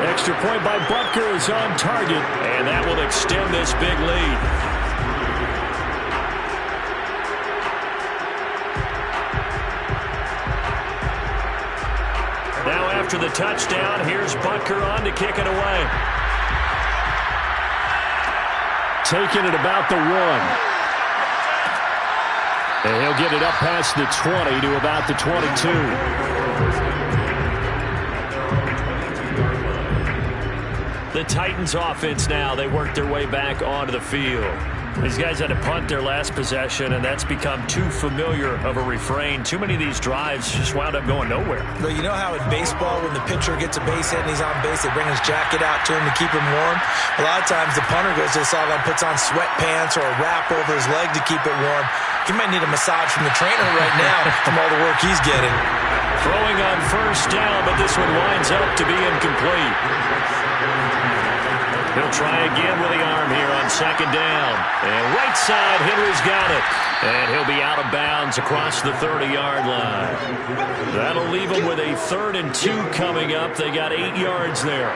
Extra point by Butker is on target, and that will extend this big lead. Now after the touchdown, here's Butker on to kick it away. Taking it about the 1. And he'll get it up past the 20 to about the 22. The Titans offense now, they work their way back onto the field. These guys had to punt their last possession, and that's become too familiar of a refrain. Too many of these drives just wound up going nowhere. But you know how in baseball, when the pitcher gets a base hit and he's on base, they bring his jacket out to him to keep him warm? A lot of times the punter goes to the sideline, puts on sweatpants or a wrap over his leg to keep it warm. He might need a massage from the trainer right now from all the work he's getting. Throwing on 1st down, but this one winds up to be incomplete. He'll try again with the arm here on 2nd down. And right side, Henry's got it. And he'll be out of bounds across the 30-yard line. That'll leave him with a 3rd and 2 coming up. They got 8 yards there.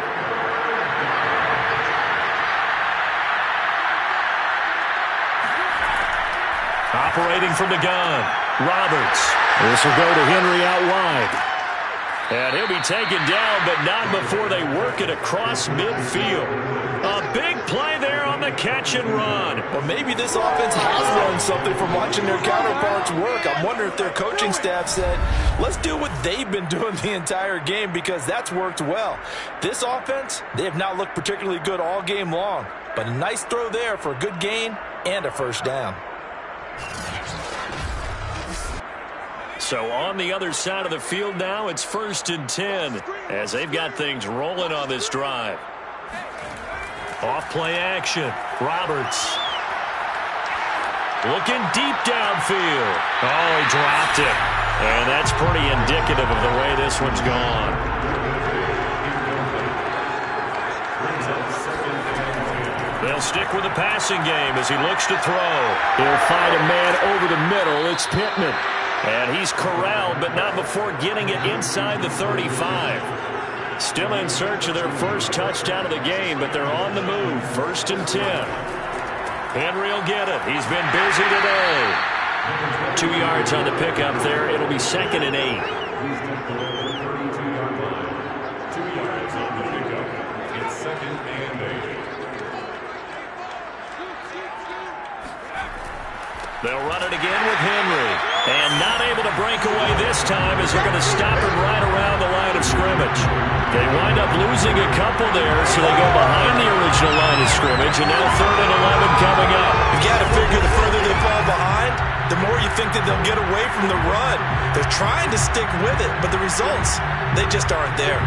Operating from the gun, Roberts. This will go to Henry out wide. And he'll be taken down, but not before they work it across midfield. A big play there on the catch and run. Well, maybe this offense has learned something from watching their counterparts work. I'm wondering if their coaching staff said, let's do what they've been doing the entire game, because that's worked well. This offense, they have not looked particularly good all game long, but a nice throw there for a good gain and a first down. So on the other side of the field now, it's 1st and 10 as they've got things rolling on this drive. Off play action. Roberts. Looking deep downfield. Oh, he dropped it. And that's pretty indicative of the way this one's gone. They'll stick with the passing game as he looks to throw. He'll find a man over the middle. It's Pittman. And he's corralled, but not before getting it inside the 35. Still in search of their first touchdown of the game, but they're on the move. 1st and 10. Henry will get it. He's been busy today. 2 yards on the pickup there. It'll be 2nd and 8. 32-yard line. 2 yards on the pickup. It's 2nd and 8. They'll run it again with Henry. And not able to break away this time as they're going to stop him right around the line of scrimmage. They wind up losing a couple there, so they go behind the original line of scrimmage, and now 3rd and 11 coming up. You got to figure the further they fall behind, the more you think that they'll get away from the run. They're trying to stick with it, but the results, they just aren't there.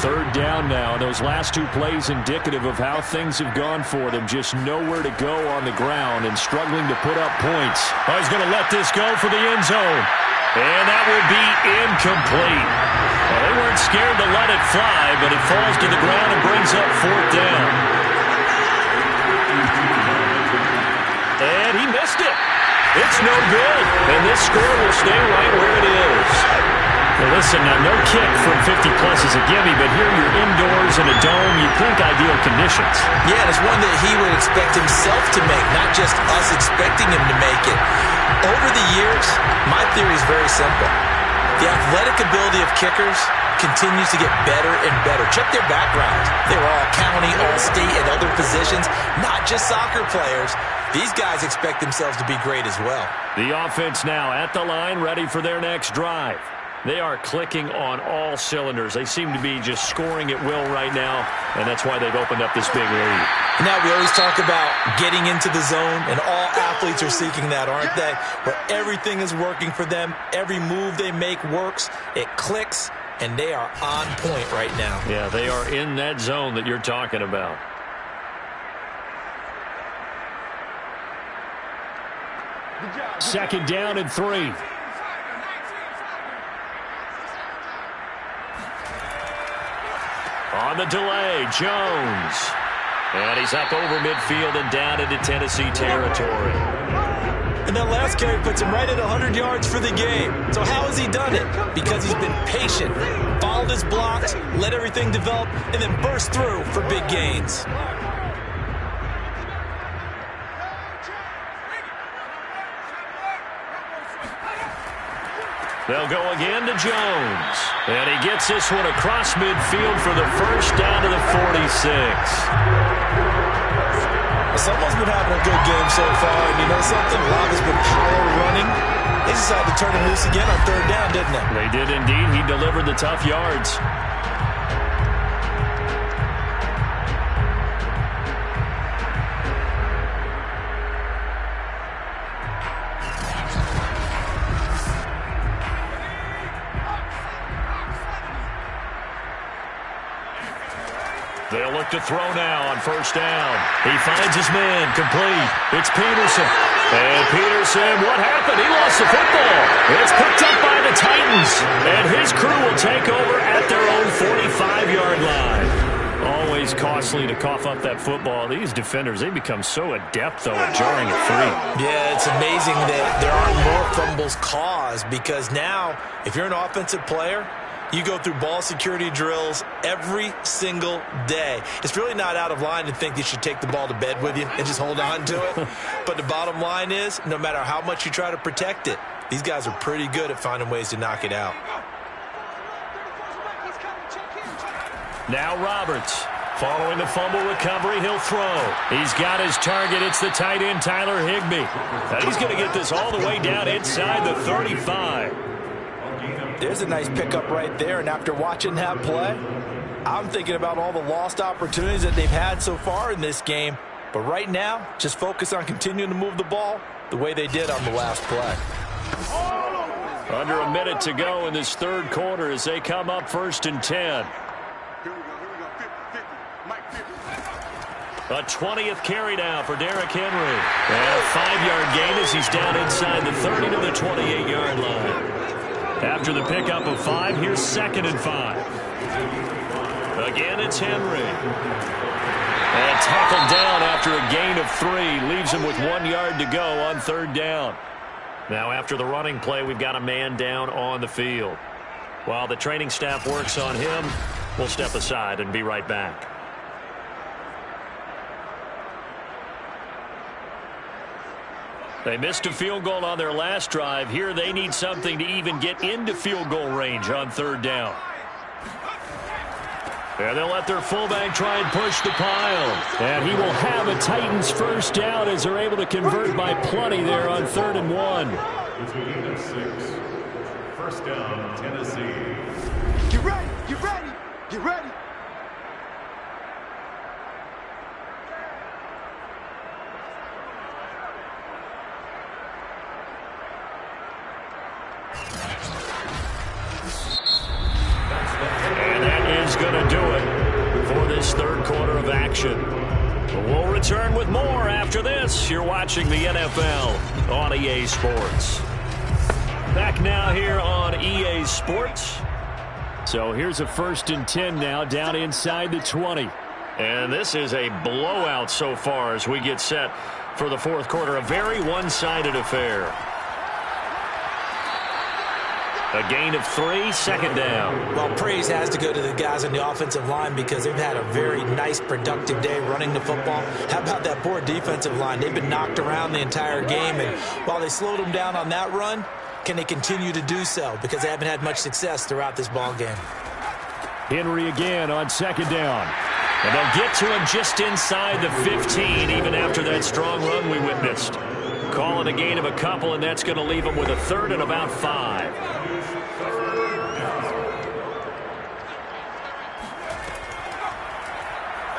3rd down now. Those last 2 plays indicative of how things have gone for them. Just nowhere to go on the ground and struggling to put up points. Oh, he's going to let this go for the end zone. And that will be incomplete. Well, they weren't scared to let it fly, but it falls to the ground and brings up 4th down. And he missed it. It's no good. And this score will stay right where it is. Well, listen, now no kick from 50-plus is a gimme, but here you're indoors in a dome. You'd think ideal conditions. Yeah, and it's one that he would expect himself to make, not just us expecting him to make it. Over the years, my theory is very simple. The athletic ability of kickers continues to get better and better. Check their backgrounds. They were all county, all state, and other positions, not just soccer players. These guys expect themselves to be great as well. The offense now at the line, ready for their next drive. They are clicking on all cylinders. They seem to be just scoring at will right now, and that's why they've opened up this big lead. Now, we always talk about getting into the zone, and all athletes are seeking that, aren't they? Where everything is working for them. Every move they make works. It clicks, and they are on point right now. Yeah, they are in that zone that you're talking about. Second down and 3. On the delay, Jones. And he's up over midfield and down into Tennessee territory. And that last carry puts him right at 100 yards for the game. So how has he done it? Because he's been patient, followed his blocks, let everything develop, and then burst through for big gains. They'll go again to Jones. And he gets this one across midfield for the first down to the 46. Someone's been having a good game so far, and you know something? A lot has been power running. They decided to turn him loose again on 3rd down, didn't they? They did indeed. He delivered the tough yards. They'll look to throw now on 1st down. He finds his man, complete. It's Peterson. And Peterson, what happened? He lost the football. It's picked up by the Titans. And his crew will take over at their own 45-yard line. Always costly to cough up that football. These defenders, they become so adept, though, at jarring it free. Yeah, it's amazing that there aren't more fumbles caused, because now, if you're an offensive player, you go through ball security drills every single day. It's really not out of line to think you should take the ball to bed with you and just hold on to it. But the bottom line is, no matter how much you try to protect it, these guys are pretty good at finding ways to knock it out. Now Roberts. Following the fumble recovery, he'll throw. He's got his target. It's the tight end, Tyler Higbee. And he's going to get this all the way down inside the 35. There's a nice pickup right there, and after watching that play, I'm thinking about all the lost opportunities that they've had so far in this game. But right now, just focus on continuing to move the ball the way they did on the last play. Under a minute to go in this third quarter as they come up 1st and 10. A 20th carry now for Derrick Henry. And a 5-yard gain as he's down inside the 30 to the 28-yard line. After the pickup of 5, here's 2nd and 5. Again, it's Henry. And tackled down after a gain of 3. Leaves him with 1 yard to go on 3rd down. Now after the running play, we've got a man down on the field. While the training staff works on him, we'll step aside and be right back. They missed a field goal on their last drive. Here they need something to even get into field goal range on 3rd down. And they'll let their fullback try and push the pile. And he will have a Titans 1st down as they're able to convert by plenty there on 3rd and 1. It's a gain of 6. 1st down, Tennessee. Get ready, get ready, get ready. And that is going to do it for this third quarter of action. We'll return with more after this. You're watching the NFL on EA Sports. Back now here on EA Sports. So here's a 1st and 10 now down inside the 20. And this is a blowout so far as we get set for the fourth quarter. A very one-sided affair. A gain of 3, 2nd down. Well, praise has to go to the guys on the offensive line because they've had a very nice, productive day running the football. How about that poor defensive line? They've been knocked around the entire game, and while they slowed them down on that run, can they continue to do so? Because they haven't had much success throughout this ball game. Henry again on 2nd down. And they'll get to him just inside the 15, even after that strong run we witnessed. Call it a gain of a couple, and that's going to leave them with a 3rd and about 5.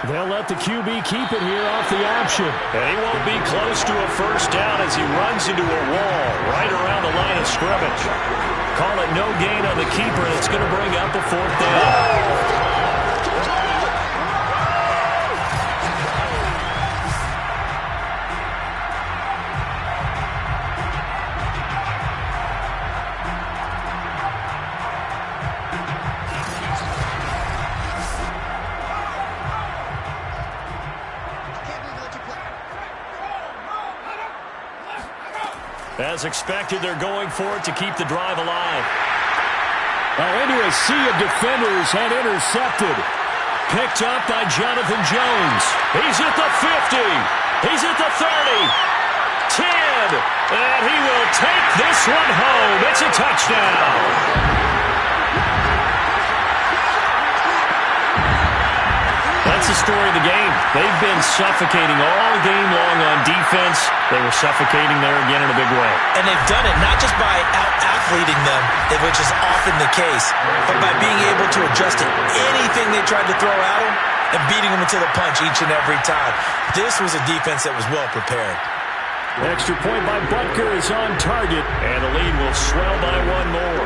They'll let the QB keep it here off the option. And he won't be close to a 1st down as he runs into a wall right around the line of scrimmage. Call it no gain on the keeper, and it's going to bring up a 4th down. As expected, they're going for it to keep the drive alive. Into a sea of defenders and intercepted. Picked up by Jonathan Jones. He's at the 50. He's at the 30. 10. And he will take this one home. It's a touchdown. That's the story of the game. They've been suffocating all game long on defense. They were suffocating there again in a big way. And they've done it not just by out-athleting them, which is often the case, but by being able to adjust to anything they tried to throw at them and beating them until the punch each and every time. This was a defense that was well prepared. Extra point by Butker is on target, and the lead will swell by 1 more.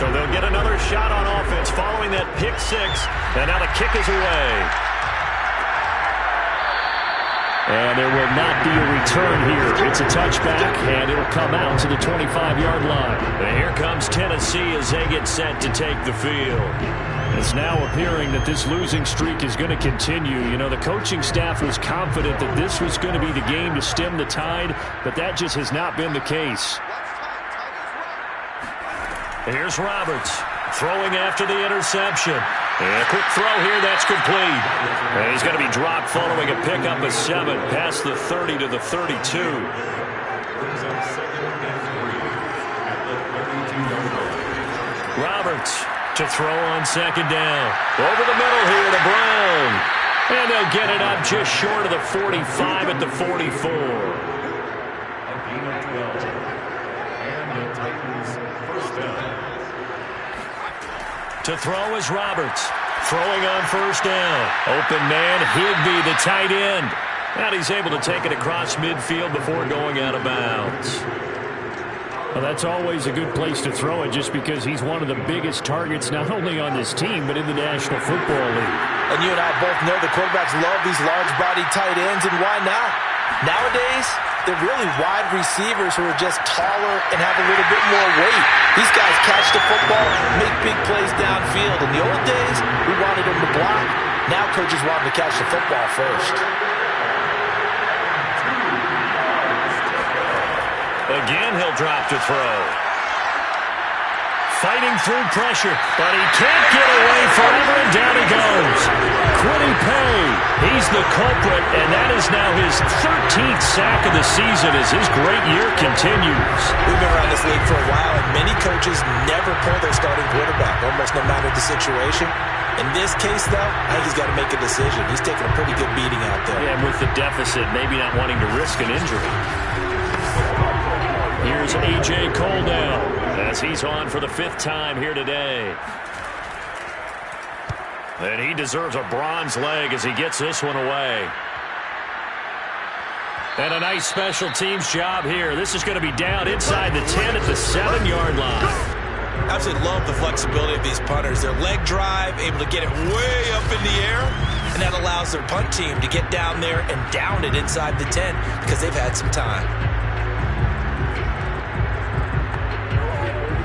So they'll get another shot on offense following that pick 6. And now the kick is away. And there will not be a return here. It's a touchback, and it'll come out to the 25-yard line. And here comes Tennessee as they get set to take the field. It's now appearing that this losing streak is going to continue. You know, the coaching staff was confident that this was going to be the game to stem the tide, but that just has not been the case. Here's Roberts throwing after the interception. And a quick throw here, that's complete. And he's going to be dropped following a pickup of 7 past the 30 to the 32. Roberts to throw on second down. Over the middle here to Brown. And they'll get it up just short of the 45 at the 44. To throw is Roberts. Throwing on first down. Open man, Higbee, the tight end. And he's able to take it across midfield before going out of bounds. Well, that's always a good place to throw it just because he's one of the biggest targets not only on this team but in the National Football League. And you and I both know the quarterbacks love these large-bodied tight ends, and why not? Nowadays, they're really wide receivers who are just taller and have a little bit more weight. These guys catch the football, make big plays downfield. In the old days, we wanted them to block. Now coaches want them to catch the football first. Again, he'll drop to throw. Fighting through pressure, but he can't get away forever, and down he goes. Quiddy Pay, he's the culprit, and that is now his 13th sack of the season as his great year continues. We've been around this league for a while, and many coaches never pull their starting quarterback, almost no matter the situation. In this case, though, I think he's got to make a decision. He's taking a pretty good beating out there. Yeah, and with the deficit, maybe not wanting to risk an injury. Here's A.J. Cole down as he's on for the 5th time here today. And he deserves a bronze leg as he gets this one away. And a nice special teams job here. This is going to be down inside the 10 at the 7-yard line. Absolutely love the flexibility of these punters. Their leg drive, able to get it way up in the air, and that allows their punt team to get down there and down it inside the 10 because they've had some time.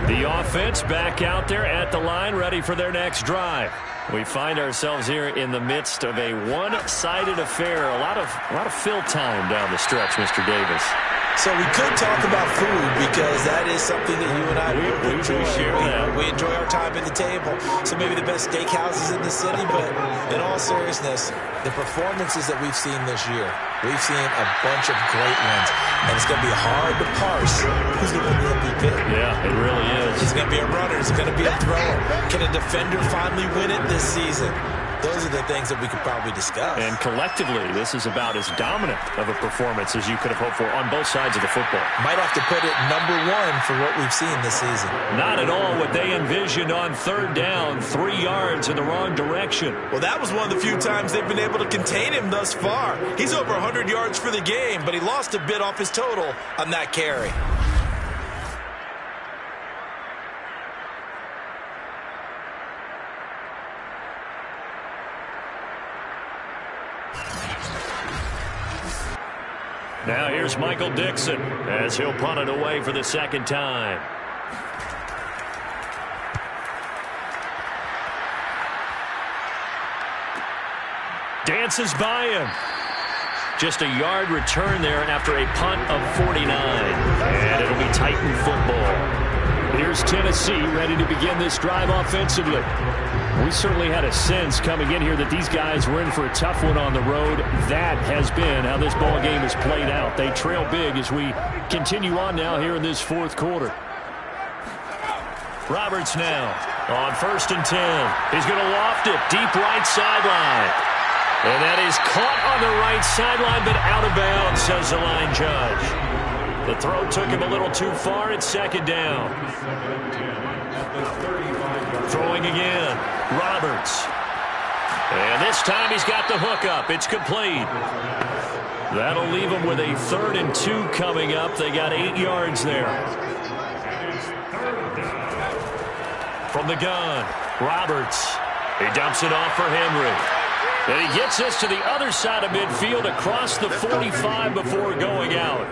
The offense back out there at the line, ready for their next drive. We find ourselves here in the midst of a one-sided affair. A lot of fill time down the stretch, Mr. Davis. So we could talk about food because that is something that you and I we share that. We enjoy our time at the table. So maybe the best steakhouses in the city, but in all seriousness, the performances that we've seen this year, we've seen a bunch of great ones, and it's going to be hard to parse who's going to win the MVP. Yeah, it really is. Is it going to be a runner? Is it going to be a thrower? Can a defender finally win it this season? Those are the things that we could probably discuss. And collectively, this is about as dominant of a performance as you could have hoped for on both sides of the football. Might have to put it number 1 for what we've seen this season. Not at all what they envisioned on 3rd down, 3 yards in the wrong direction. Well, that was one of the few times they've been able to contain him thus far. He's over 100 yards for the game, but he lost a bit off his total on that carry. Now here's Michael Dixon as he'll punt it away for the 2nd time. Dances by him. Just a yard return there after a punt of 49. And it'll be Titan football. Here's Tennessee ready to begin this drive offensively. We certainly had a sense coming in here that these guys were in for a tough one on the road. That has been how this ball game has played out. They trail big as we continue on now here in this 4th quarter. Roberts now on 1st and 10. He's going to loft it deep right sideline. And that is caught on the right sideline, but out of bounds, says the line judge. The throw took him a little too far. It's 2nd down. Throwing again. Roberts. And this time he's got the hook up. It's complete. That'll leave him with a 3rd and 2 coming up. They got 8 yards there. From the gun, Roberts. He dumps it off for Henry. And he gets this to the other side of midfield across the 45 before going out.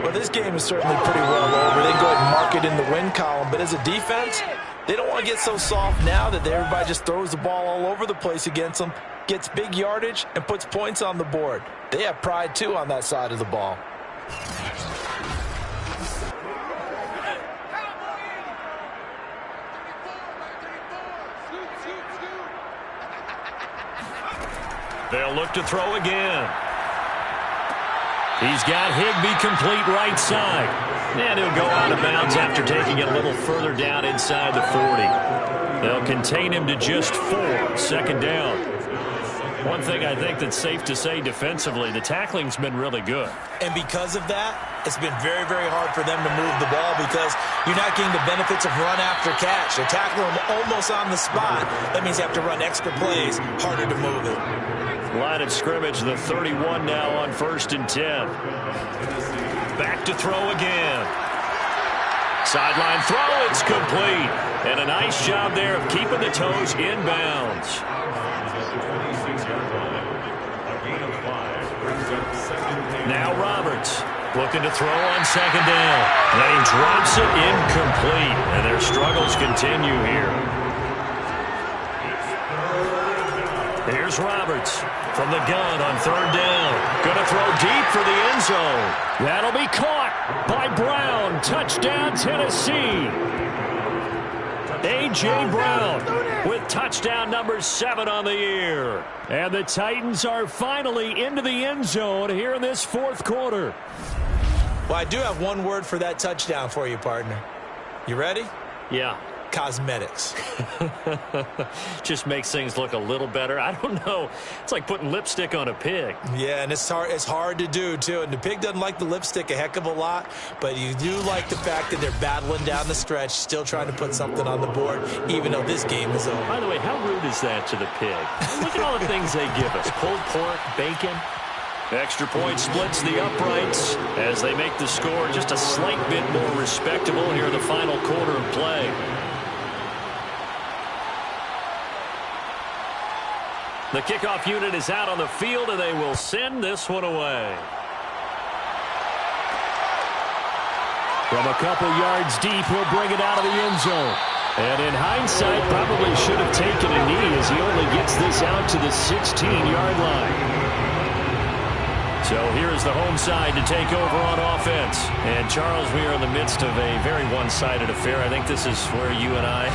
Well, this game is certainly pretty well over. They can go ahead and mark it in the win column. But as a defense, they don't want to get so soft now that everybody just throws the ball all over the place against them, gets big yardage, and puts points on the board. They have pride, too, on that side of the ball. They'll look to throw again. He's got Higbee complete right side. And he'll go out of bounds after taking it a little further down inside the 40. They'll contain him to just 4, second down. One thing I think that's safe to say defensively, the tackling's been really good. And because of that, it's been very, very hard for them to move the ball because you're not getting the benefits of run after catch. They're tackling them almost on the spot. That means you have to run extra plays, harder to move it. Line of scrimmage, the 31 now on 1st and 10. Back to throw again. Sideline throw, it's complete. And a nice job there of keeping the toes in bounds. Now Roberts looking to throw on second down. And he drops it incomplete. And their struggles continue here. Here's Roberts from the gun on 3rd down. Going to throw deep for the end zone. That'll be caught by Brown. Touchdown, Tennessee. A.J. Brown with touchdown number 7 on the year. And the Titans are finally into the end zone here in this 4th quarter. Well, I do have one word for that touchdown for you, partner. You ready? Yeah. Cosmetics. Just makes things look a little better. I don't know. It's like putting lipstick on a pig. Yeah, and it's hard to do, too. And the pig doesn't like the lipstick a heck of a lot, but you do like the fact that they're battling down the stretch, still trying to put something on the board, even though this game is over. By the way, how rude is that to the pig? Look at all the things they give us. Pulled pork, bacon. Extra point splits the uprights as they make the score just a slight bit more respectable here in the final quarter of play. The kickoff unit is out on the field, and they will send this one away. From a couple yards deep, he'll bring it out of the end zone. And in hindsight, probably should have taken a knee as he only gets this out to the 16-yard line. So here is the home side to take over on offense. And, Charles, we are in the midst of a very one-sided affair. I think this is where you and I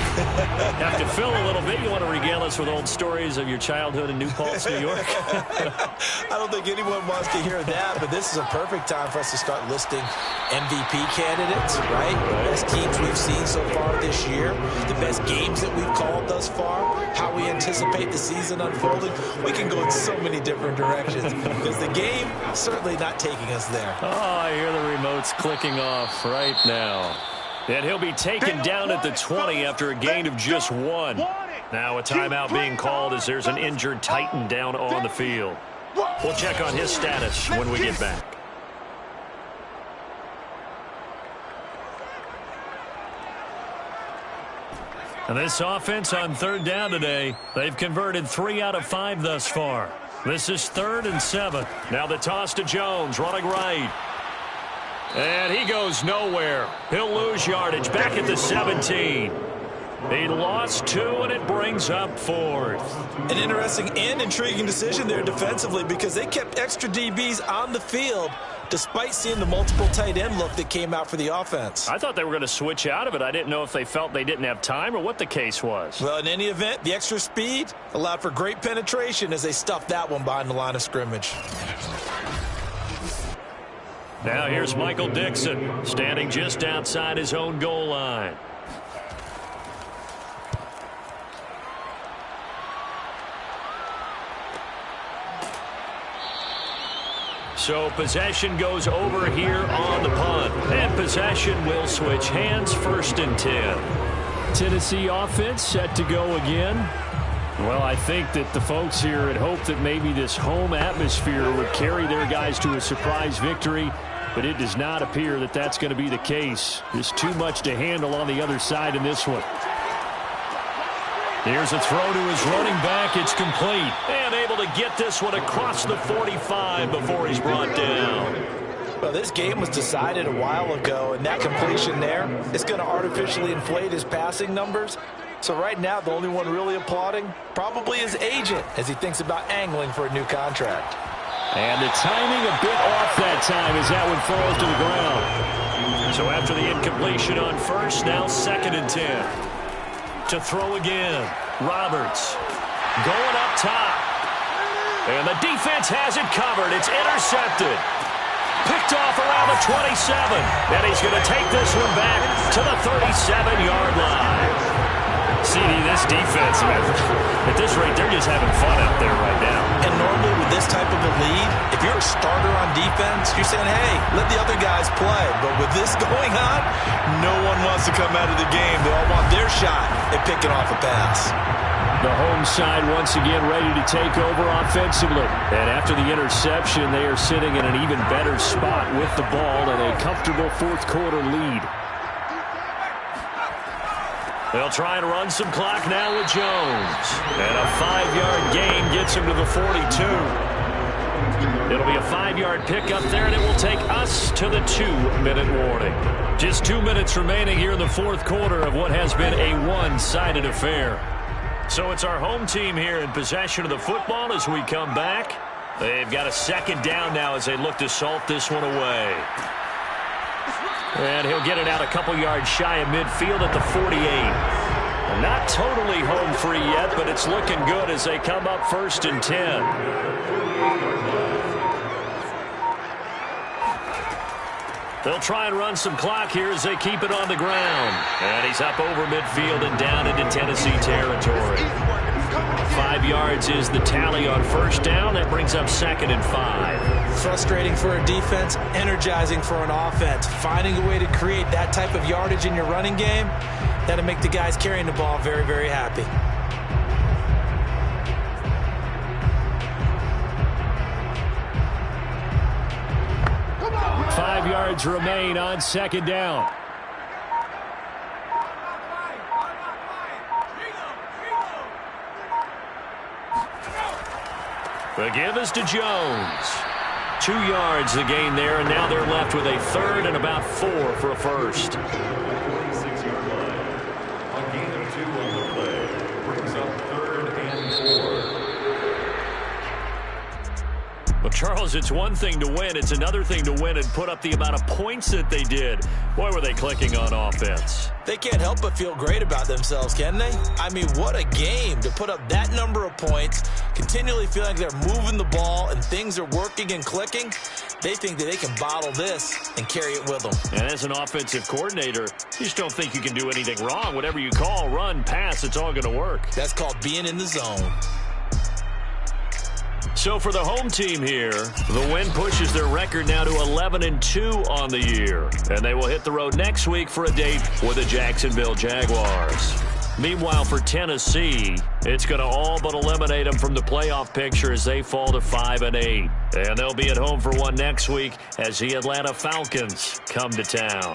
have to fill a little bit. You want to regale us with old stories of your childhood in New Paltz, New York? I don't think anyone wants to hear that, but this is a perfect time for us to start listing MVP candidates, right? The best teams we've seen so far this year, the best games that we've called thus far, how we anticipate the season unfolding. We can go in so many different directions because the game certainly not taking us there. Oh, I hear the remotes clicking off right now. And he'll be taken down at the 20 after a gain of just 1. Now a timeout being called as there's an injured Titan down on the field. We'll check on his status when we get back. And this offense on 3rd down today, they've converted 3 out of 5 thus far. This is 3rd and 7. Now the toss to Jones, running right. And he goes nowhere. He'll lose yardage back at the 17. He lost 2, and it brings up 4th. An interesting and intriguing decision there defensively because they kept extra DBs on the field despite seeing the multiple tight end look that came out for the offense. I thought they were going to switch out of it. I didn't know if they felt they didn't have time or what the case was. Well, in any event, the extra speed allowed for great penetration as they stuffed that one behind the line of scrimmage. Now here's Michael Dixon standing just outside his own goal line. So possession goes over here on the punt. And possession will switch hands, 1st and 10. Tennessee offense set to go again. Well, I think that the folks here had hoped that maybe this home atmosphere would carry their guys to a surprise victory, but it does not appear that that's going to be the case. There's too much to handle on the other side in this one. Here's a throw to his running back. It's complete. And able to get this one across the 45 before he's brought down. Well, this game was decided a while ago, and that completion there is going to artificially inflate his passing numbers. So right now, the only one really applauding probably his agent as he thinks about angling for a new contract. And the timing a bit off that time as that one falls to the ground. So after the incompletion on 1st, now 2nd and 10. To throw again. Roberts going up top. And the defense has it covered. It's intercepted. Picked off around the 27. And he's going to take this one back to the 37-yard line. CD, this defense, man, at this rate, they're just having fun out there right now. And normally with this type of a lead, if you're a starter on defense, you're saying, hey, let the other guys play. But with this going on, no one wants to come out of the game. They all want their shot at picking off a pass. The home side once again ready to take over offensively. And after the interception, they are sitting in an even better spot with the ball and a comfortable fourth quarter lead. They'll try and run some clock now with Jones. And a 5-yard gain gets him to the 42. It'll be a 5-yard pickup there, and it will take us to the 2-minute warning. Just 2 minutes remaining here in the fourth quarter of what has been a one-sided affair. So it's our home team here in possession of the football as we come back. They've got a second down now as they look to salt this one away. And he'll get it out a couple yards shy of midfield at the 48. Not totally home free yet, but it's looking good as they come up 1st and 10. They'll try and run some clock here as they keep it on the ground. And he's up over midfield and down into Tennessee territory. 5 yards is the tally on first down. That brings up 2nd and 5. Frustrating for a defense, energizing for an offense. Finding a way to create that type of yardage in your running game, that'll make the guys carrying the ball very, very happy. Come on. 5 yards remain on 2nd down. The give is to Jones. 2 yards the gain there, and now they're left with a 3rd and about 4 for a first. 46-yard line. A gain of 2 on the play brings up 3rd and 4. Well, Charles, it's one thing to win. It's another thing to win and put up the amount of points that they did. Boy, were they clicking on offense. They can't help but feel great about themselves, can they? I mean, what a game to put up that number of points, continually feeling like they're moving the ball and things are working and clicking. They think that they can bottle this and carry it with them. And as an offensive coordinator, you just don't think you can do anything wrong. Whatever you call, run, pass, it's all going to work. That's called being in the zone. So for the home team here, the win pushes their record now to 11-2 on the year. And they will hit the road next week for a date with the Jacksonville Jaguars. Meanwhile, for Tennessee, it's going to all but eliminate them from the playoff picture as they fall to 5-8. And they'll be at home for one next week as the Atlanta Falcons come to town.